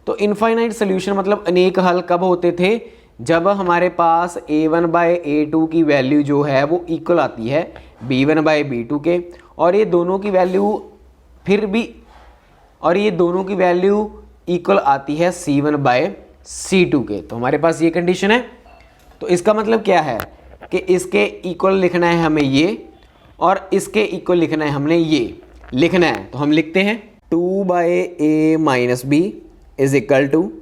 तो इनफाइनाइट सोल्यूशन मतलब अनेक हल कब होते थे, जब हमारे पास a1/a2 की वैल्यू जो है वो इक्वल आती है b1/b2 के, और ये दोनों की वैल्यू इक्वल आती है c1/c2 के। तो हमारे पास ये कंडीशन है। तो इसका मतलब क्या है कि इसके इक्वल लिखना है हमें ये, और इसके इक्वल लिखना है हमने ये लिखना है। तो हम लिखते हैं 2/a minus B is equal to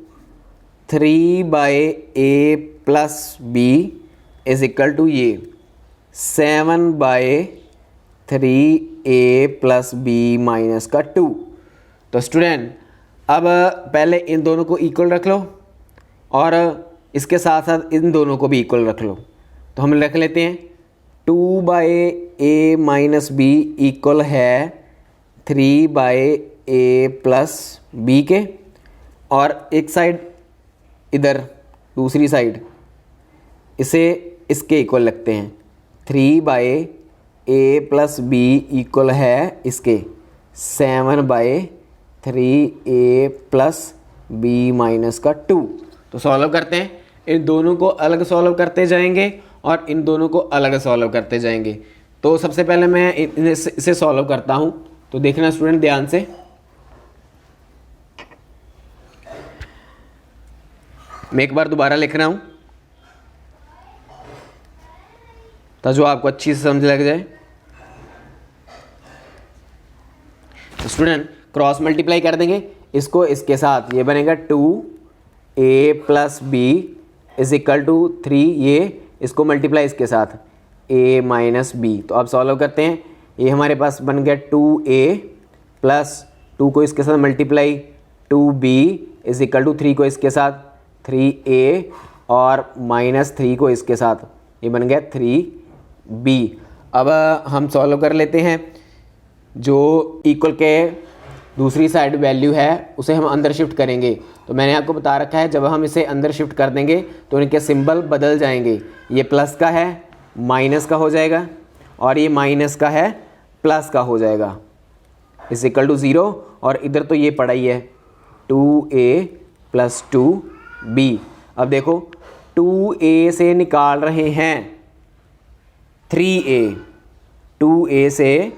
3/a plus B is equal to ये 7/3a प्लस बी माइनस का 2। तो स्टूडेंट अब पहले इन दोनों को इक्वल रख लो और इसके साथ साथ इन दोनों को भी इक्वल रख लो। तो हम रख लेते हैं 2/a माइनस बी इक्वल है 3/a प्लस बी के, और एक साइड इधर दूसरी साइड इसे इसके इक्वल रखते हैं 3/a प्लस बी इक्वल है इसके 7/3a प्लस बी माइनस का 2। तो सॉल्व करते हैं, इन दोनों को अलग सॉल्व करते जाएंगे और इन दोनों को अलग सॉल्व करते जाएंगे। तो सबसे पहले मैं इसे सॉल्व करता हूँ। तो देखना स्टूडेंट ध्यान से, मैं एक बार दोबारा लिख रहा हूँ ताकि जो आपको अच्छी से समझ लग जाए। तो स्टूडेंट क्रॉस मल्टीप्लाई कर देंगे इसको इसके साथ, ये बनेगा 2a plus B is equal to 3, ये इसको मल्टीप्लाई इसके साथ a माइनस बी। तो अब सॉल्व करते हैं, ये हमारे पास बन गया 2a प्लस 2 को इसके साथ multiply 2b is equal to 3 को इसके साथ 3a और माइनस 3 को इसके साथ, ये बन गया 3b। अब हम सॉल्व कर लेते हैं, जो इक्वल के दूसरी साइड वैल्यू है उसे हम अंदर शिफ्ट करेंगे। तो मैंने आपको बता रखा है जब हम इसे अंदर शिफ्ट कर देंगे तो इनके सिंबल बदल जाएंगे, ये प्लस का है माइनस का हो जाएगा और ये माइनस का है प्लस का हो जाएगा इज इक्वल टू 0, और इधर तो ये पड़ा ही है 2a प्लस 2b। अब देखो 2a से निकाल रहे हैं 3a, 2a से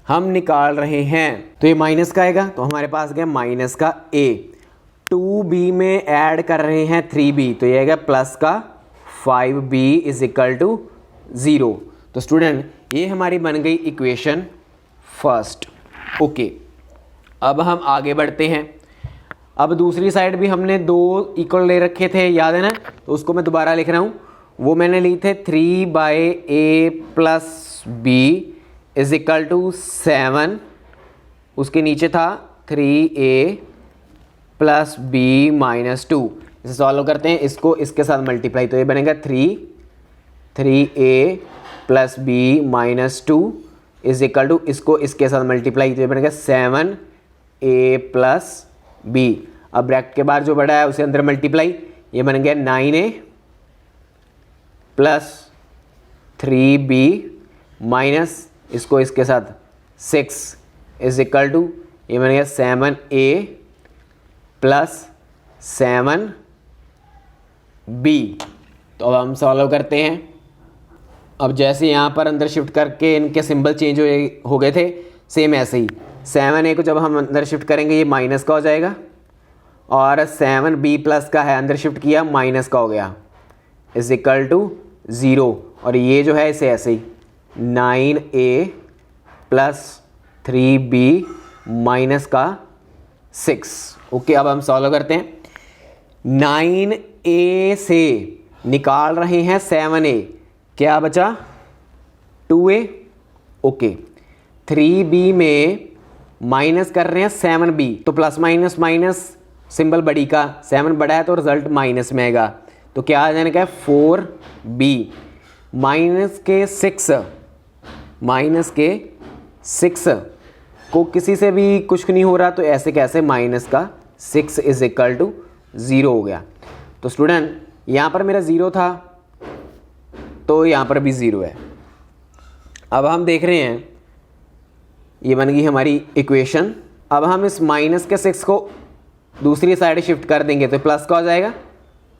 हम निकाल रहे हैं तो ये माइनस का आएगा, तो हमारे पास गया माइनस का a। 2b में ऐड कर रहे हैं 3b, तो ये आएगा प्लस का 5b इज इक्वल टू 0। तो स्टूडेंट ये हमारी बन गई इक्वेशन फर्स्ट। ओके, अब हम आगे बढ़ते हैं। अब दूसरी साइड भी हमने 2 इक्वल ले रखे थे, याद है ना, तो उसको मैं दोबारा लिख रहा हूँ। वो मैंने ली थे 3/a plus b is equal to 7, उसके नीचे था 3a प्लस b माइनस 2। इसे सॉल्व करते हैं, इसको इसके साथ मल्टीप्लाई, तो ये बनेगा 3a plus b minus 2 is equal to इसको इसके साथ मल्टीप्लाई, तो ये बनेगा 7a प्लस b। अब ब्रैकेट के बाद जो बड़ा है उसे अंदर मल्टीप्लाई, ये बन गया 9a प्लस 3b माइनस इसको इसके साथ 6 इज इक्वल टू ये बन गया 7a प्लस 7b। तो अब हम सॉल्व करते हैं। अब जैसे यहाँ पर अंदर शिफ्ट करके इनके सिंबल चेंज हो गए थे, सेम ऐसे ही 7a को जब हम अंदर शिफ्ट करेंगे ये माइनस का हो जाएगा, और 7b प्लस का है अंदर शिफ्ट किया माइनस का हो गया इज इक्वल टू 0, और ये जो है इसे ऐसे ही 9a प्लस 3b माइनस का 6। ओके, अब हम सॉल्व करते हैं। 9a से निकाल रहे हैं 7a, क्या बचा 2a। ओके, 3b में माइनस कर रहे हैं 7b, तो प्लस माइनस माइनस सिंबल बड़ी का 7 बड़ा है तो रिजल्ट माइनस में आएगा, तो क्या आ जाने का है 4b माइनस के 6 को किसी से भी कुछ नहीं हो रहा, तो ऐसे कैसे माइनस का 6 इज इक्वल टू 0 हो गया। तो स्टूडेंट यहाँ पर मेरा 0 था तो यहाँ पर भी 0 है। अब हम देख रहे हैं ये बन गई हमारी इक्वेशन। अब हम इस माइनस के 6 को दूसरी साइड शिफ्ट कर देंगे तो प्लस का हो जाएगा।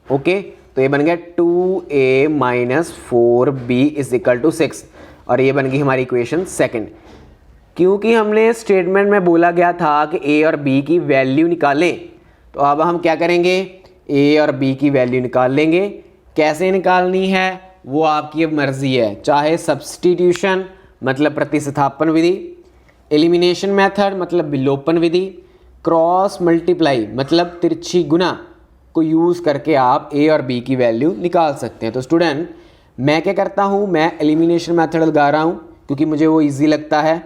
ओके, तो ये बन गया 2a minus 4b is equal to 6, और ये बन गई हमारी इक्वेशन सेकंड। क्योंकि हमने स्टेटमेंट में बोला गया था कि a और b की वैल्यू निकालें, तो अब हम क्या करेंगे, a और b की वैल्यू निकाल लेंगे। कैसे निकालनी है वो आपकी अब मर्जी है, चाहे सब्स्टिट्यूशन मतलब प्रतिस्थापन विधि, एलिमिनेशन मेथड मतलब विलोपन विधि, क्रॉस मल्टीप्लाई मतलब तिरछी गुना को यूज़ करके आप ए और बी की वैल्यू निकाल सकते हैं। तो स्टूडेंट मैं क्या करता हूँ, मैं एलिमिनेशन मेथड लगा रहा हूँ क्योंकि मुझे वो इजी लगता है,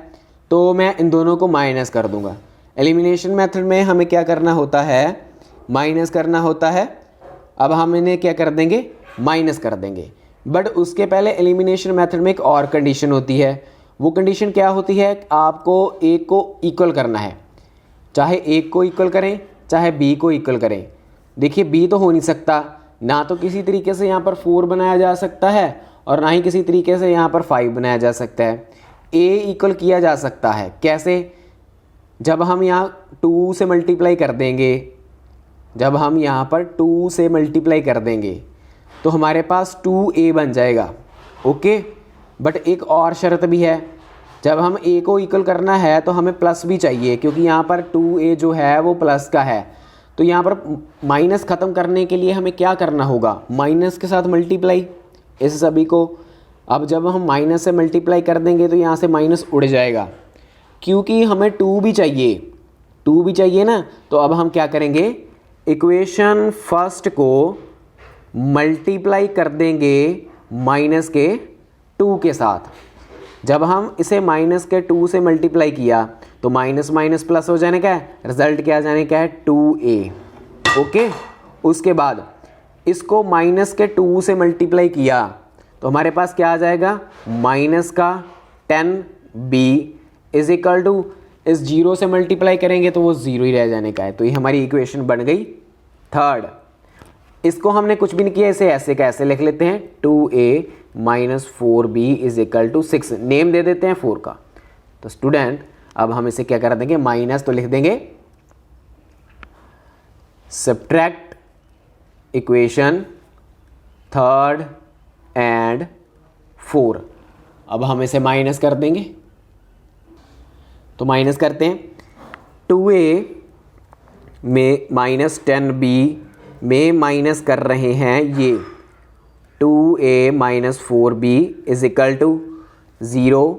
तो मैं इन दोनों को माइनस कर दूंगा। एलिमिनेशन मेथड में हमें क्या करना होता है, माइनस करना होता है। अब हम इन्हें क्या कर देंगे, माइनस कर देंगे। बट उसके पहले एलिमिनेशन मेथड में एक और कंडीशन होती है। वो कंडीशन क्या होती है, आपको ए को इक्वल करना है, चाहे ए को इक्वल करें चाहे बी को इक्वल करें। देखिए बी तो हो नहीं सकता, ना तो किसी तरीके से यहाँ पर 4 बनाया जा सकता है और ना ही किसी तरीके से यहाँ पर 5 बनाया जा सकता है। ए इक्वल किया जा सकता है कैसे, जब हम यहाँ 2 से मल्टीप्लाई कर देंगे, जब हम यहाँ पर 2 से मल्टीप्लाई कर देंगे तो हमारे पास 2a बन जाएगा। ओके, बट एक और शर्त भी है, जब हम a को इक्वल करना है तो हमें प्लस भी चाहिए, क्योंकि यहाँ पर 2a जो है वो प्लस का है। तो यहाँ पर माइनस ख़त्म करने के लिए हमें क्या करना होगा, माइनस के साथ मल्टीप्लाई इस सभी को। अब जब हम माइनस से मल्टीप्लाई कर देंगे तो यहाँ से माइनस उड़ जाएगा, क्योंकि हमें 2 भी चाहिए ना। तो अब हम क्या करेंगे, इक्वेशन फर्स्ट को मल्टीप्लाई कर देंगे माइनस के 2 के साथ। जब हम इसे माइनस के 2 से मल्टीप्लाई किया तो माइनस माइनस प्लस हो जाने का है, रिजल्ट क्या जाने का है 2a। ओके, उसके बाद इसको माइनस के 2 से मल्टीप्लाई किया तो हमारे पास क्या आ जाएगा, माइनस का 10b इज इक्वल टू, इस 0 से मल्टीप्लाई करेंगे तो वो 0 ही रह जाने का है। तो ये हमारी इक्वेशन बन गई थर्ड। इसको हमने कुछ भी नहीं किया, इसे ऐसे का ऐसे लिख लेते हैं, 2a minus 4b is equal to 6, name दे देते हैं 4 का। तो स्टूडेंट अब हम इसे क्या कर देंगे, माइनस तो लिख देंगे, सब्ट्रैक्ट इक्वेशन थर्ड एंड 4। अब हम इसे माइनस कर देंगे, तो माइनस करते हैं, 2a में माइनस 10b में माइनस कर रहे हैं ये 2a minus 4b is equal to 0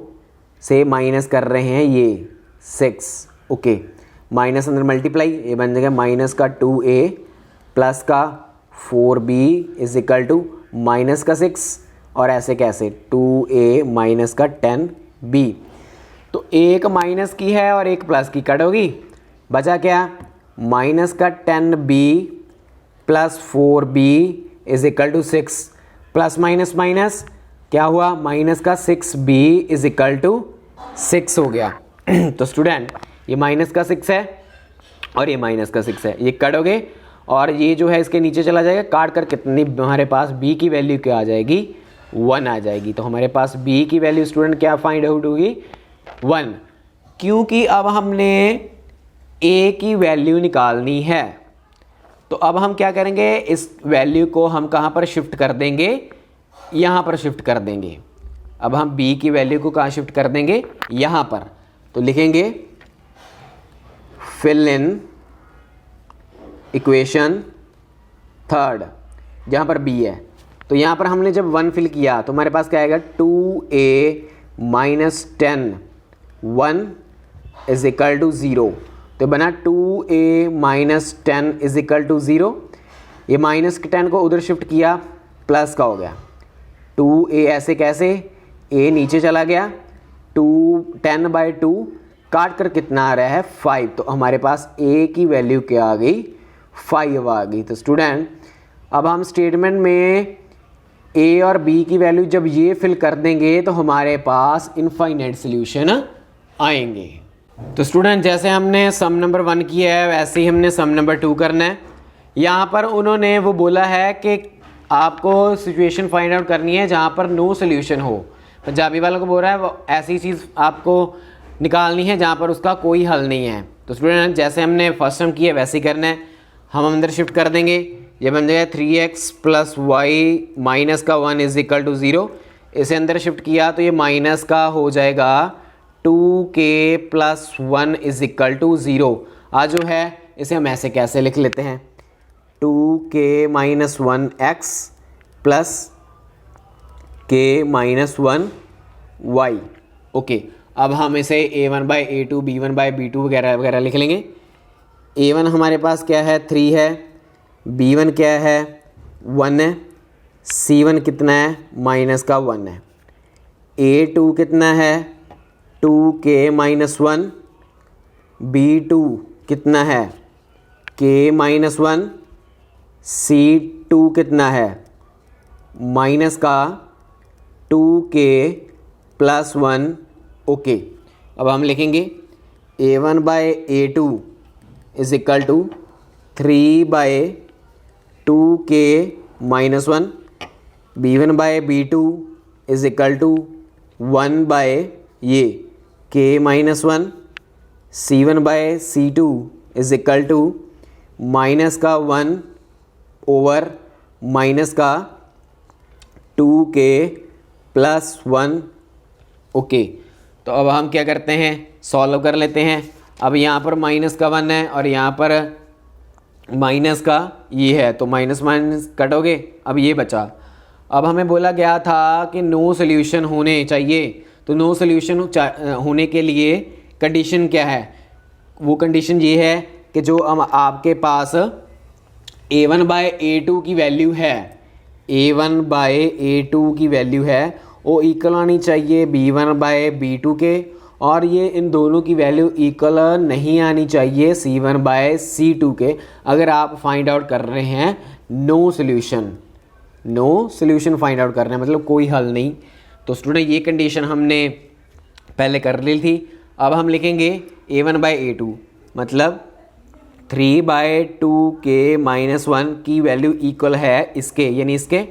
से माइनस कर रहे हैं ये 6। ओके, माइनस अंदर मल्टीप्लाई, ये बन जाएगा माइनस का 2a प्लस का 4b is equal to minus का 6, और ऐसे कैसे 2a माइनस का 10b। तो एक माइनस की है और एक प्लस की, कट होगी, बचा क्या, माइनस का 10b plus 4b is equal to 6, plus minus minus क्या हुआ, माइनस का 6b इज इक्वल टू 6 हो गया। तो स्टूडेंट ये माइनस का 6 है और ये माइनस का 6 है, ये कट हो गए और ये जो है इसके नीचे चला जाएगा, काट कर कितनी हमारे पास b की वैल्यू क्या आ जाएगी, 1 आ जाएगी। तो हमारे पास b की वैल्यू स्टूडेंट क्या फाइंड आउट होगी, 1, क्योंकि अब हमने a की वैल्यू निकालनी है। तो अब हम क्या करेंगे, इस वैल्यू को हम कहाँ पर शिफ्ट कर देंगे, यहाँ पर शिफ्ट कर देंगे। अब हम b की वैल्यू को कहाँ शिफ्ट कर देंगे, यहाँ पर। तो लिखेंगे फिल इन इक्वेशन थर्ड, जहाँ पर b है। तो यहाँ पर हमने जब 1 फिल किया तो हमारे पास क्या आएगा, 2a minus 10 1 is equal to 0। तो बना 2a minus 10 is equal to 0। ये माइनस के 10 को उधर शिफ्ट किया, प्लस का हो गया 2a, ऐसे कैसे, a नीचे चला गया, 10/2 काट कर कितना आ रहा है 5। तो हमारे पास a की वैल्यू क्या आ गई, 5 आ गई। तो स्टूडेंट अब हम स्टेटमेंट में a और b की वैल्यू जब ये फिल कर देंगे तो हमारे पास इनफाइनाइट सॉल्यूशन आएंगे। तो स्टूडेंट जैसे हमने सम नंबर 1 किया है वैसे ही हमने सम नंबर 2 करना है। यहाँ पर उन्होंने वो बोला है कि आपको सिचुएशन फाइंड आउट करनी है जहाँ पर नो सोल्यूशन हो। पंजाबी वालों को बोल रहा है वो ऐसी चीज़ आपको निकालनी है जहाँ पर उसका कोई हल नहीं है। तो स्टूडेंट जैसे हमने फर्स्ट टर्म किया वैसे ही करना है, हम अंदर शिफ्ट कर देंगे, ये बन जाएगा 3x प्लस वाई माइनस का 1 इज इक्वल टू 0। इसे अंदर शिफ्ट किया तो ये माइनस का हो जाएगा 2k plus 1 is equal to 0। आज जो है इसे हम ऐसे कैसे लिख लेते हैं, 2k माइनस 1x प्लस के माइनस वन वाई। ओके, अब हम इसे a1/a2 b1/b2 वगैरह वगैरह लिख लेंगे। a1 हमारे पास क्या है 3 है, b1 क्या है 1 है, c1 कितना है -1 है, a2 कितना है 2k-1, b2 कितना है k-1, c2 कितना है -2k+1। ओके, अब हम लिखेंगे a1/a2 is equal to 3/2k-1, b1/b2 is equal to 1/k-1, c1/c2 is equal to -2k+1। Okay, तो अब हम क्या करते हैं, सॉल्व कर लेते हैं। अब यहाँ पर -1 है और यहाँ पर माइनस का ये है, तो माइनस माइनस कटोगे, अब ये बचा। अब हमें बोला गया था कि नो सोल्यूशन होने चाहिए, तो नो सोल्यूशन होने के लिए कंडीशन क्या है, वो कंडीशन ये है कि जो हम आपके पास a1/a2 की वैल्यू है, a1/a2 की वैल्यू है वो इक्वल आनी चाहिए b1/b2 के, और ये इन दोनों की वैल्यू इक्वल नहीं आनी चाहिए c1/c2 के। अगर आप फाइंड आउट कर रहे हैं नो सोल्यूशन फाइंड आउट कर रहे हैं, मतलब कोई हल नहीं। तो स्टूडेंट ये कंडीशन हमने पहले कर ली थी। अब हम लिखेंगे a1/a2 मतलब 3/2k-1 की वैल्यू इक्वल है इसके, यानी इसके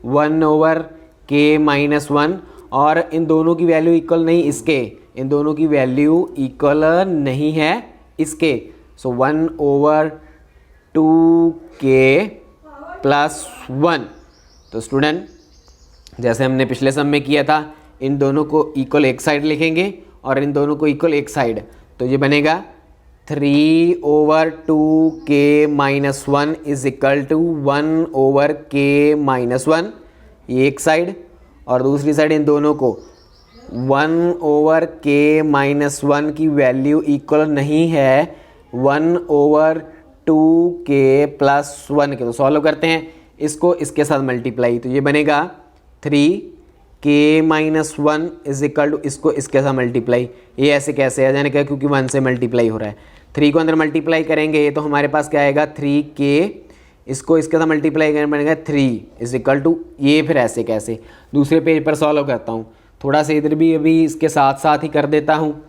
1/k-1, और इन दोनों की वैल्यू इक्वल नहीं इसके, इन दोनों की वैल्यू इक्वल नहीं है इसके। सो 1/2k+1। तो स्टूडेंट जैसे हमने पिछले सम में किया था, इन दोनों को इक्वल एक साइड लिखेंगे और इन दोनों को इक्वल एक साइड, तो ये बनेगा 3/2k-1 is equal to 1/k-1, ये एक साइड, और दूसरी साइड इन दोनों को 1/k-1 की वैल्यू इक्वल नहीं है 1/2k+1 के। तो सॉल्व करते हैं इसको इसके साथ मल्टीप्लाई, तो ये बनेगा 3k-1 इज इक्वल टू इसको इसके साथ मल्टीप्लाई। ये ऐसे कैसे आ जाने का, क्योंकि 1 से मल्टीप्लाई हो रहा है। 3 को अंदर मल्टीप्लाई करेंगे तो हमारे पास क्या आएगा 3k, इसको इसके साथ मल्टीप्लाई करना पड़ेगा 3 इज इक्वल टू ये। फिर ऐसे कैसे, दूसरे पेज पर सॉल्व करता हूँ, थोड़ा सा इधर भी अभी इसके साथ साथ ही कर देता हूँ।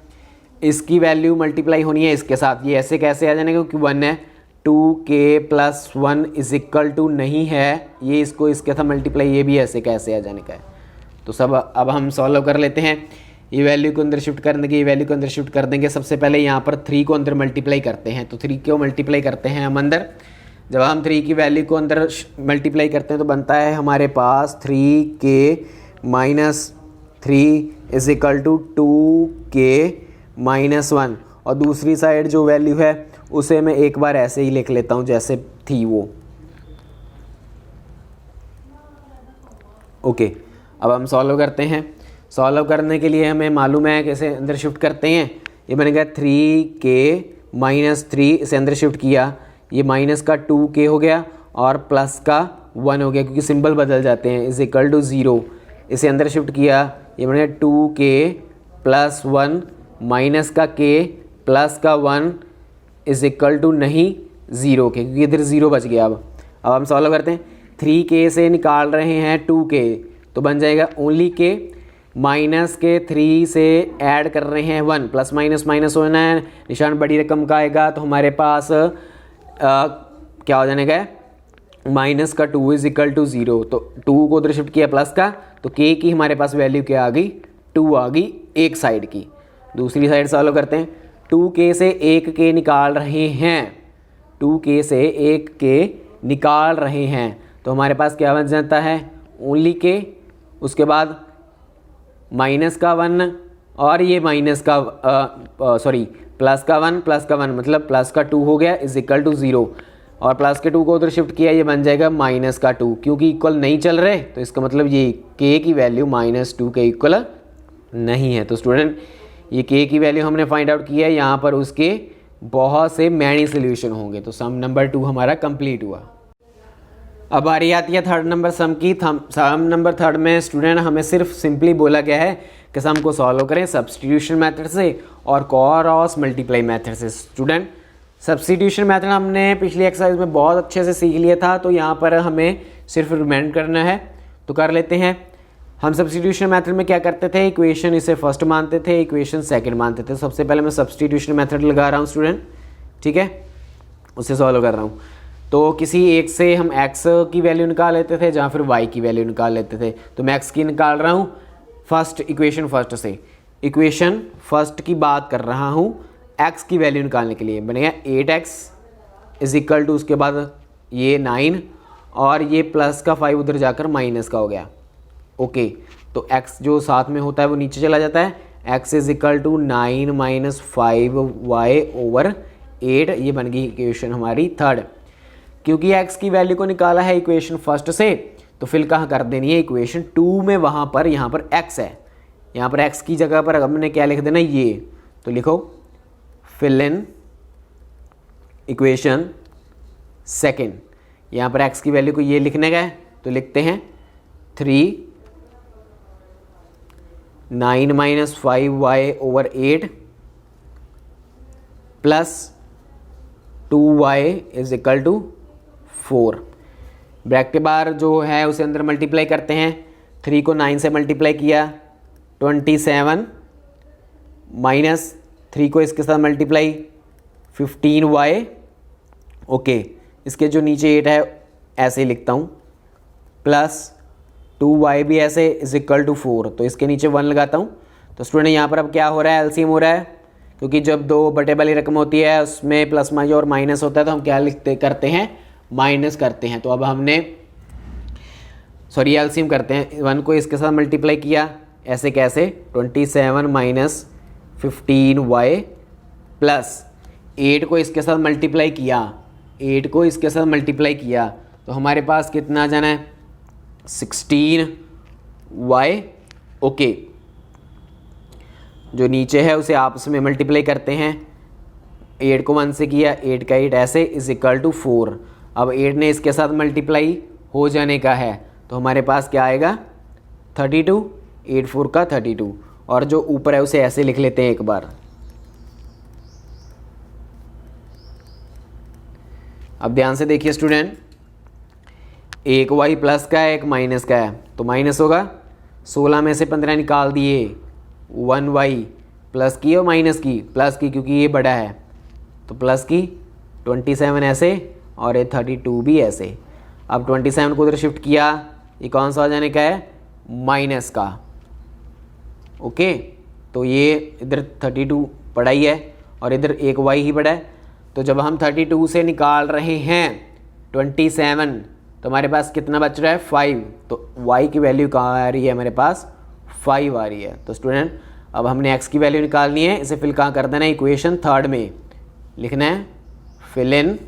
इसकी वैल्यू मल्टीप्लाई होनी है इसके साथ, ये ऐसे कैसे आ जाने का, क्योंकि 1 है, 2k+1 इज इक्वल टू नहीं है, ये इसको इसके साथ मल्टीप्लाई, ये भी ऐसे कैसे आ जाने का है। तो सब अब हम सॉल्व कर लेते हैं। ये वैल्यू को अंदर शिफ्ट कर देंगे, ये वैल्यू को अंदर शिफ्ट कर देंगे। सबसे पहले यहाँ पर 3 को अंदर मल्टीप्लाई करते हैं, तो 3 को मल्टीप्लाई करते हैं हम अंदर। जब हम 3 की वैल्यू को अंदर मल्टीप्लाई करते हैं तो बनता है हमारे पास 3k-3 is equal to 2k-1, और दूसरी साइड जो वैल्यू है उसे मैं एक बार ऐसे ही लिख लेता हूँ जैसे थी वो। ओके, अब हम सॉल्व करते हैं। सॉल्व करने के लिए हमें मालूम है कैसे अंदर शिफ्ट करते हैं। ये बनेगा 3k-3, इसे अंदर शिफ्ट किया, ये माइनस का 2k हो गया और प्लस का 1 हो गया, क्योंकि सिंबल बदल जाते हैं, इज इक्वल टू 0। इसे अंदर शिफ्ट किया, ये बनेगा 2k+1 माइनस का k प्लस का 1 इज इक्वल टू नहीं 0 के, क्योंकि इधर 0 बच गया। अब हम सॉल्व करते हैं। 3k से निकाल रहे हैं 2k, तो बन जाएगा ओनली k, माइनस के 3 से ऐड कर रहे हैं 1, प्लस माइनस माइनस होना है, निशान बड़ी रकम का आएगा, तो हमारे पास क्या हो जाने का है, माइनस का 2 इज इक्वल टू 0। तो 2 को उधर शिफ्ट किया प्लस का, तो k की हमारे पास वैल्यू क्या आ गई, 2 आ गई एक साइड की। दूसरी साइड सॉल्व करते हैं। 2k से 1k निकाल रहे हैं, 2k से 1k निकाल रहे हैं, तो हमारे पास क्या बन जाता है, ओनली k, उसके बाद माइनस का 1 और ये माइनस का प्लस का 1 मतलब प्लस का 2 हो गया इज इक्वल टू 0। और प्लस के 2 को उधर शिफ्ट किया, ये बन जाएगा माइनस का 2, क्योंकि इक्वल नहीं चल रहे तो इसका मतलब ये k की वैल्यू -2 के इक्वल नहीं है। तो स्टूडेंट ये k की वैल्यू हमने फाइंड आउट किया है, यहाँ पर उसके बहुत से मैनी सोल्यूशन होंगे। तो सम नंबर 2 हमारा कंप्लीट हुआ। अब बारी आती है थर्ड नंबर सम की। सम नंबर थर्ड में स्टूडेंट हमें सिर्फ सिंपली बोला गया है कि सम को सॉल्व करें सब्स्टिट्यूशन मेथड से और क्रॉस मल्टीप्लाई मेथड से। स्टूडेंट सब्स्टिट्यूशन मेथड हमने पिछली एक्सरसाइज में बहुत अच्छे से सीख लिया था, तो यहाँ पर हमें सिर्फ रिमाइंड करना है, तो कर लेते हैं। हम सब्स्टिट्यूशन मेथड में क्या करते थे, इक्वेशन इसे फर्स्ट मानते थे, इक्वेशन सेकंड मानते थे। सबसे पहले मैं सब्स्टिट्यूशन मेथड लगा रहा हूँ स्टूडेंट, ठीक है, उसे सॉल्व कर रहा हूँ। तो किसी एक से हम x की वैल्यू निकाल लेते थे या फिर y की वैल्यू निकाल लेते थे। तो मैं x की निकाल रहा हूँ फर्स्ट, इक्वेशन फर्स्ट से। इक्वेशन फर्स्ट की बात कर रहा हूँ x की वैल्यू निकालने के लिए। बनेगा 8x इज इक्वल टू, उसके बाद ये 9 और ये प्लस का 5 उधर जाकर माइनस का हो गया। ओके, तो x जो साथ में होता है वो नीचे चला जाता है। x is equal to 9 - 5y over 8, ये बन गई इक्वेशन हमारी थर्ड। क्योंकि x की वैल्यू को निकाला है इक्वेशन फर्स्ट से, तो फिल कहाँ कर देनी है, इक्वेशन 2 में। वहाँ पर यहाँ पर x है, यहाँ पर x की जगह पर हमने क्या लिख देना, ये। तो लिखो फिल इन इक्वेशन सेकेंड। यहाँ पर x की वैल्यू को ये लिखने का है, तो लिखते हैं 3 9 - 5y over 8 plus 2y is equal to 4। Bracket के बाहर जो है उसे अंदर मल्टीप्लाई करते हैं। 3 को 9 से मल्टीप्लाई किया 27 माइनस 3 को इसके साथ मल्टीप्लाई 15y। ओके, इसके जो नीचे 8 है ऐसे ही लिखता हूँ, प्लस 2y भी ऐसे इज इक्वल टू 4। तो इसके नीचे 1 लगाता हूँ। तो स्टूडेंट यहाँ पर अब क्या हो रहा है, एलसीएम हो रहा है, क्योंकि जब दो बटे वाली रकम होती है उसमें प्लस माइनस और माइनस होता है तो हम क्या करते हैं, माइनस करते हैं। तो अब हमने एलसीएम करते हैं। 1 को इसके साथ मल्टीप्लाई किया, ऐसे कैसे, 27 माइनस 15y प्लस 8 को इसके साथ मल्टीप्लाई किया, 8 को इसके साथ मल्टीप्लाई किया, तो हमारे पास कितना आ जाना है, 16y। ओके, जो नीचे है उसे आपस में मल्टीप्लाई करते हैं। 8 को 1 से किया, 8 का 8 ऐसे इज इक्वल टू 4। अब 8 ने इसके साथ मल्टीप्लाई हो जाने का है, तो हमारे पास क्या आएगा, 32, 8 4 का 32। और जो ऊपर है उसे ऐसे लिख लेते हैं एक बार। अब ध्यान से देखिए स्टूडेंट, एक y प्लस का है, एक माइनस का है, तो माइनस होगा। 16 में से 15 निकाल दिए, 1y प्लस की और माइनस की, प्लस की क्योंकि ये बड़ा है, तो प्लस की 27 ऐसे और ये 32 भी ऐसे। अब 27 को उधर शिफ्ट किया, ये कौन सा हो जाने का है, माइनस का। ओके, तो ये इधर 32 पड़ा ही है और इधर एक y ही पड़ा है। तो जब हम 32 से निकाल रहे हैं 27, तो हमारे पास कितना बच रहा है, 5। तो y की वैल्यू कहाँ आ रही है, हमारे पास 5 आ रही है। तो स्टूडेंट अब हमने x की वैल्यू निकालनी है, इसे फिल कहाँ कर देना है, इक्वेशन थर्ड में लिखना है, फिल इन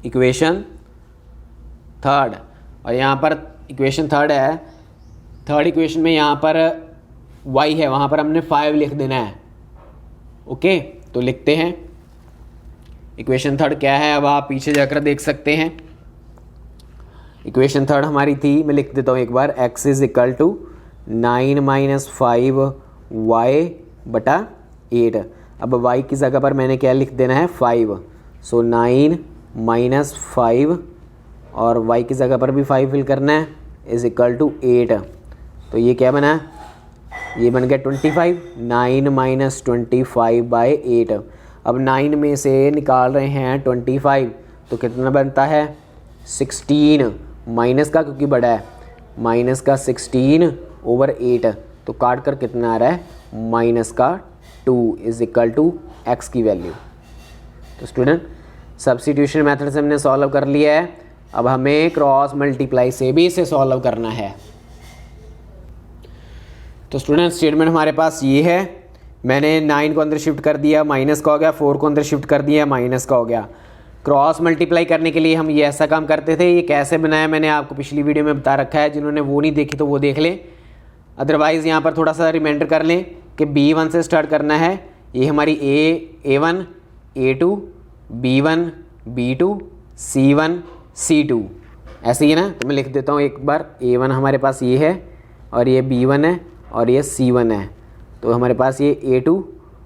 इक्वेशन थर्ड। और यहाँ पर इक्वेशन थर्ड है, थर्ड इक्वेशन में यहाँ पर y है, वहाँ पर हमने 5 लिख देना है। ओके, तो लिखते हैं इक्वेशन थर्ड क्या है, अब आप पीछे जाकर देख सकते हैं। इक्वेशन थर्ड हमारी थी, मैं लिख देता हूँ एक बार, x is equal to 9 - 5y बटा 8। अब y की जगह पर मैंने क्या लिख देना है, 5। सो 9 - 5 और y की जगह पर भी 5 फिल करना है, इज इक्वल टू 8। तो ये क्या बना, ये बन गया 25। 9 - 25/8। अब 9 में से निकाल रहे हैं 25, तो कितना बनता है, 16 माइनस का, क्योंकि बड़ा है, माइनस का 16 ओवर 8। तो काट कर कितना आ रहा है, माइनस का 2 इज इक्वल टू x की वैल्यू। तो स्टूडेंट सब्स्टिट्यूशन मेथड से हमने सॉल्व कर लिया है, अब हमें क्रॉस मल्टीप्लाई से भी इसे सॉल्व करना है। तो स्टूडेंट स्टेटमेंट हमारे पास ये है, मैंने 9 को अंदर शिफ्ट कर दिया, माइनस का हो गया, 4 को अंदर शिफ्ट कर दिया, माइनस का हो गया। क्रॉस मल्टीप्लाई करने के लिए हम ये ऐसा काम करते थे। ये कैसे बनाया मैंने आपको पिछली वीडियो में बता रखा है, जिन्होंने वो नहीं देखी तो वो देख लें। अदरवाइज़ यहाँ पर थोड़ा सा रिमाइंडर कर लें कि B1 से स्टार्ट करना है। ये हमारी A1 A2 B1 B2 C1 C2 ऐसे ही ना। तो मैं लिख देता हूँ एक बार। A1 हमारे पास ये है और ये B1 है और ये C1 है। तो हमारे पास ये A2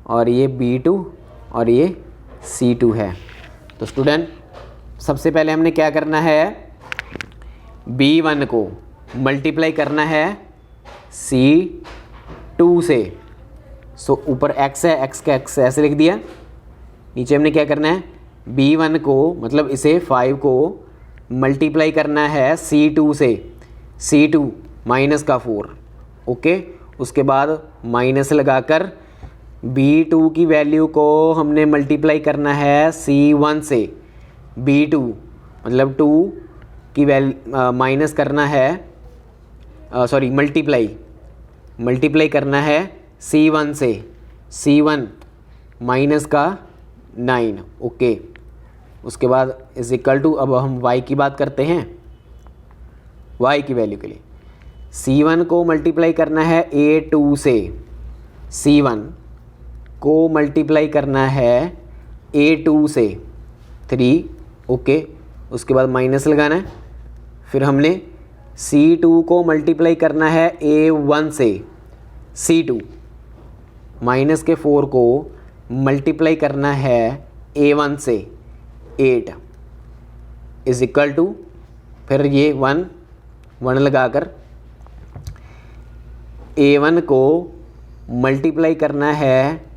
और ये B2 और ये C2 है। तो स्टूडेंट सबसे पहले हमने क्या करना है, B1 को मल्टीप्लाई करना है C2 से। सो ऊपर x है, x का x ऐसे लिख दिया। नीचे हमने क्या करना है, B1 को मतलब इसे 5 को मल्टीप्लाई करना है C2 से। C2 माइनस का 4, ओके। उसके बाद माइनस लगाकर B2 की वैल्यू को हमने मल्टीप्लाई करना है C1 से। B2 मतलब 2 की माइनस करना है, सॉरी मल्टीप्लाई करना है C1 से। C1 माइनस का 9, ओके। उसके बाद इज इक्वल टू, अब हम y की बात करते हैं। y की वैल्यू के लिए C1 को मल्टीप्लाई करना है A2 से। C1 को मल्टीप्लाई करना है A2 से 3, ओके। उसके बाद माइनस लगाना है। फिर हमने C2 को मल्टीप्लाई करना है A1 से। C2 माइनस के 4 को मल्टीप्लाई करना है A1 से 8 इज इक्वल टू, फिर ये 1 लगाकर A1 को मल्टीप्लाई करना है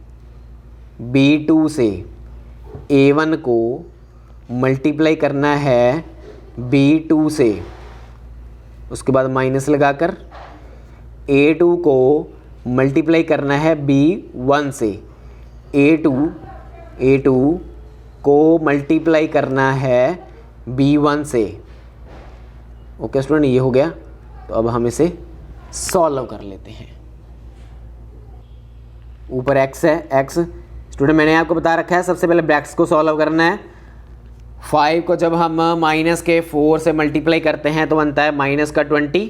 B2 से। A1 को मल्टीप्लाई करना है B2 से। उसके बाद माइनस लगाकर A2 को मल्टीप्लाई करना है B1 से। A2 को मल्टीप्लाई करना है B1 से, ओके स्टूडेंट, ये हो गया। तो अब हम इसे सॉल्व कर लेते हैं। ऊपर x है, x स्टूडेंट मैंने आपको बता रखा है सबसे पहले ब्रैकेट्स को सॉल्व करना है। 5 को जब हम माइनस के 4 से मल्टीप्लाई करते हैं तो बनता है माइनस का 20।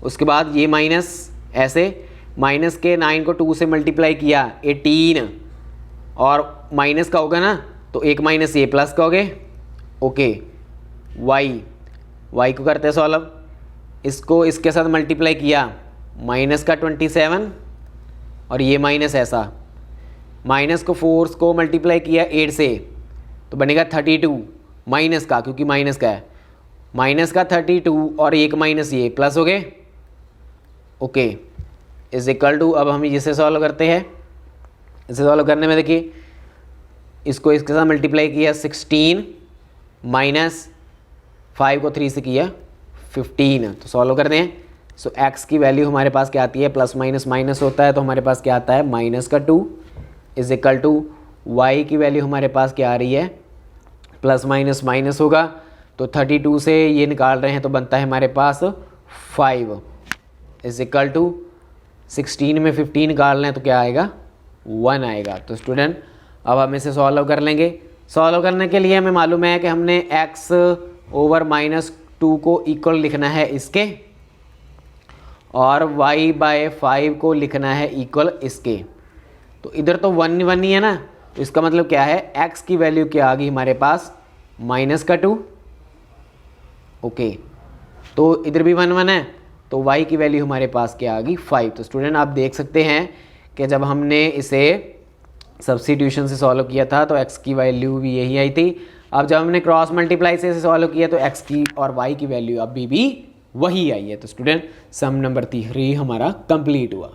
उसके बाद ये माइनस ऐसे, माइनस के 9 को 2 से मल्टीप्लाई किया 18 और माइनस का होगा ना, तो एक माइनस ये प्लस का हो गए, ओके। y को करते हैं सॉल्व। इसको इसके साथ मल्टीप्लाई किया माइनस का 27 और ये माइनस ऐसा, माइनस को 4 को मल्टीप्लाई किया 8 से तो बनेगा 32 माइनस का, क्योंकि माइनस का है, माइनस का 32 और एक माइनस ये प्लस हो गए, ओके। इज इक्वल टू, अब हम इसे सॉल्व करते हैं। इसे सॉल्व करने में देखिए, इसको इसके साथ मल्टीप्लाई किया 16 माइनस 5 को 3 से किया 15, तो सॉल्व करते हैं। सो x की वैल्यू हमारे पास क्या आती है, प्लस माइनस माइनस होता है तो हमारे पास क्या आता है माइनस का 2 इज इक्वल टू y की वैल्यू हमारे पास क्या आ रही है, प्लस माइनस माइनस होगा तो 32 से ये निकाल रहे हैं तो बनता है हमारे पास 5 इज इक्वल टू 16 में 15 निकाल रहे हैं तो क्या आएगा 1 आएगा। तो स्टूडेंट अब हम इसे सॉल्व कर लेंगे। सॉल्व करने के लिए हमें मालूम है कि हमने x ओवर -2 को इक्वल लिखना है इसके, और y बाय 5 को लिखना है इक्वल इसके। तो इधर तो 1 1 ही है ना, तो इसका मतलब क्या है, x की वैल्यू क्या आ गई हमारे पास माइनस का 2, ओके। तो इधर भी 1 1 है तो y की वैल्यू हमारे पास क्या आ गई 5। तो स्टूडेंट आप देख सकते हैं कि जब हमने इसे सब्स्टिट्यूशन से सॉल्व किया था तो x की वैल्यू भी यही आई थी। अब जब हमने क्रॉस मल्टीप्लाई से सॉल्व किया तो x की और y की वैल्यू अभी भी वही आई है। तो स्टूडेंट सम नंबर 3 हमारा कंप्लीट हुआ।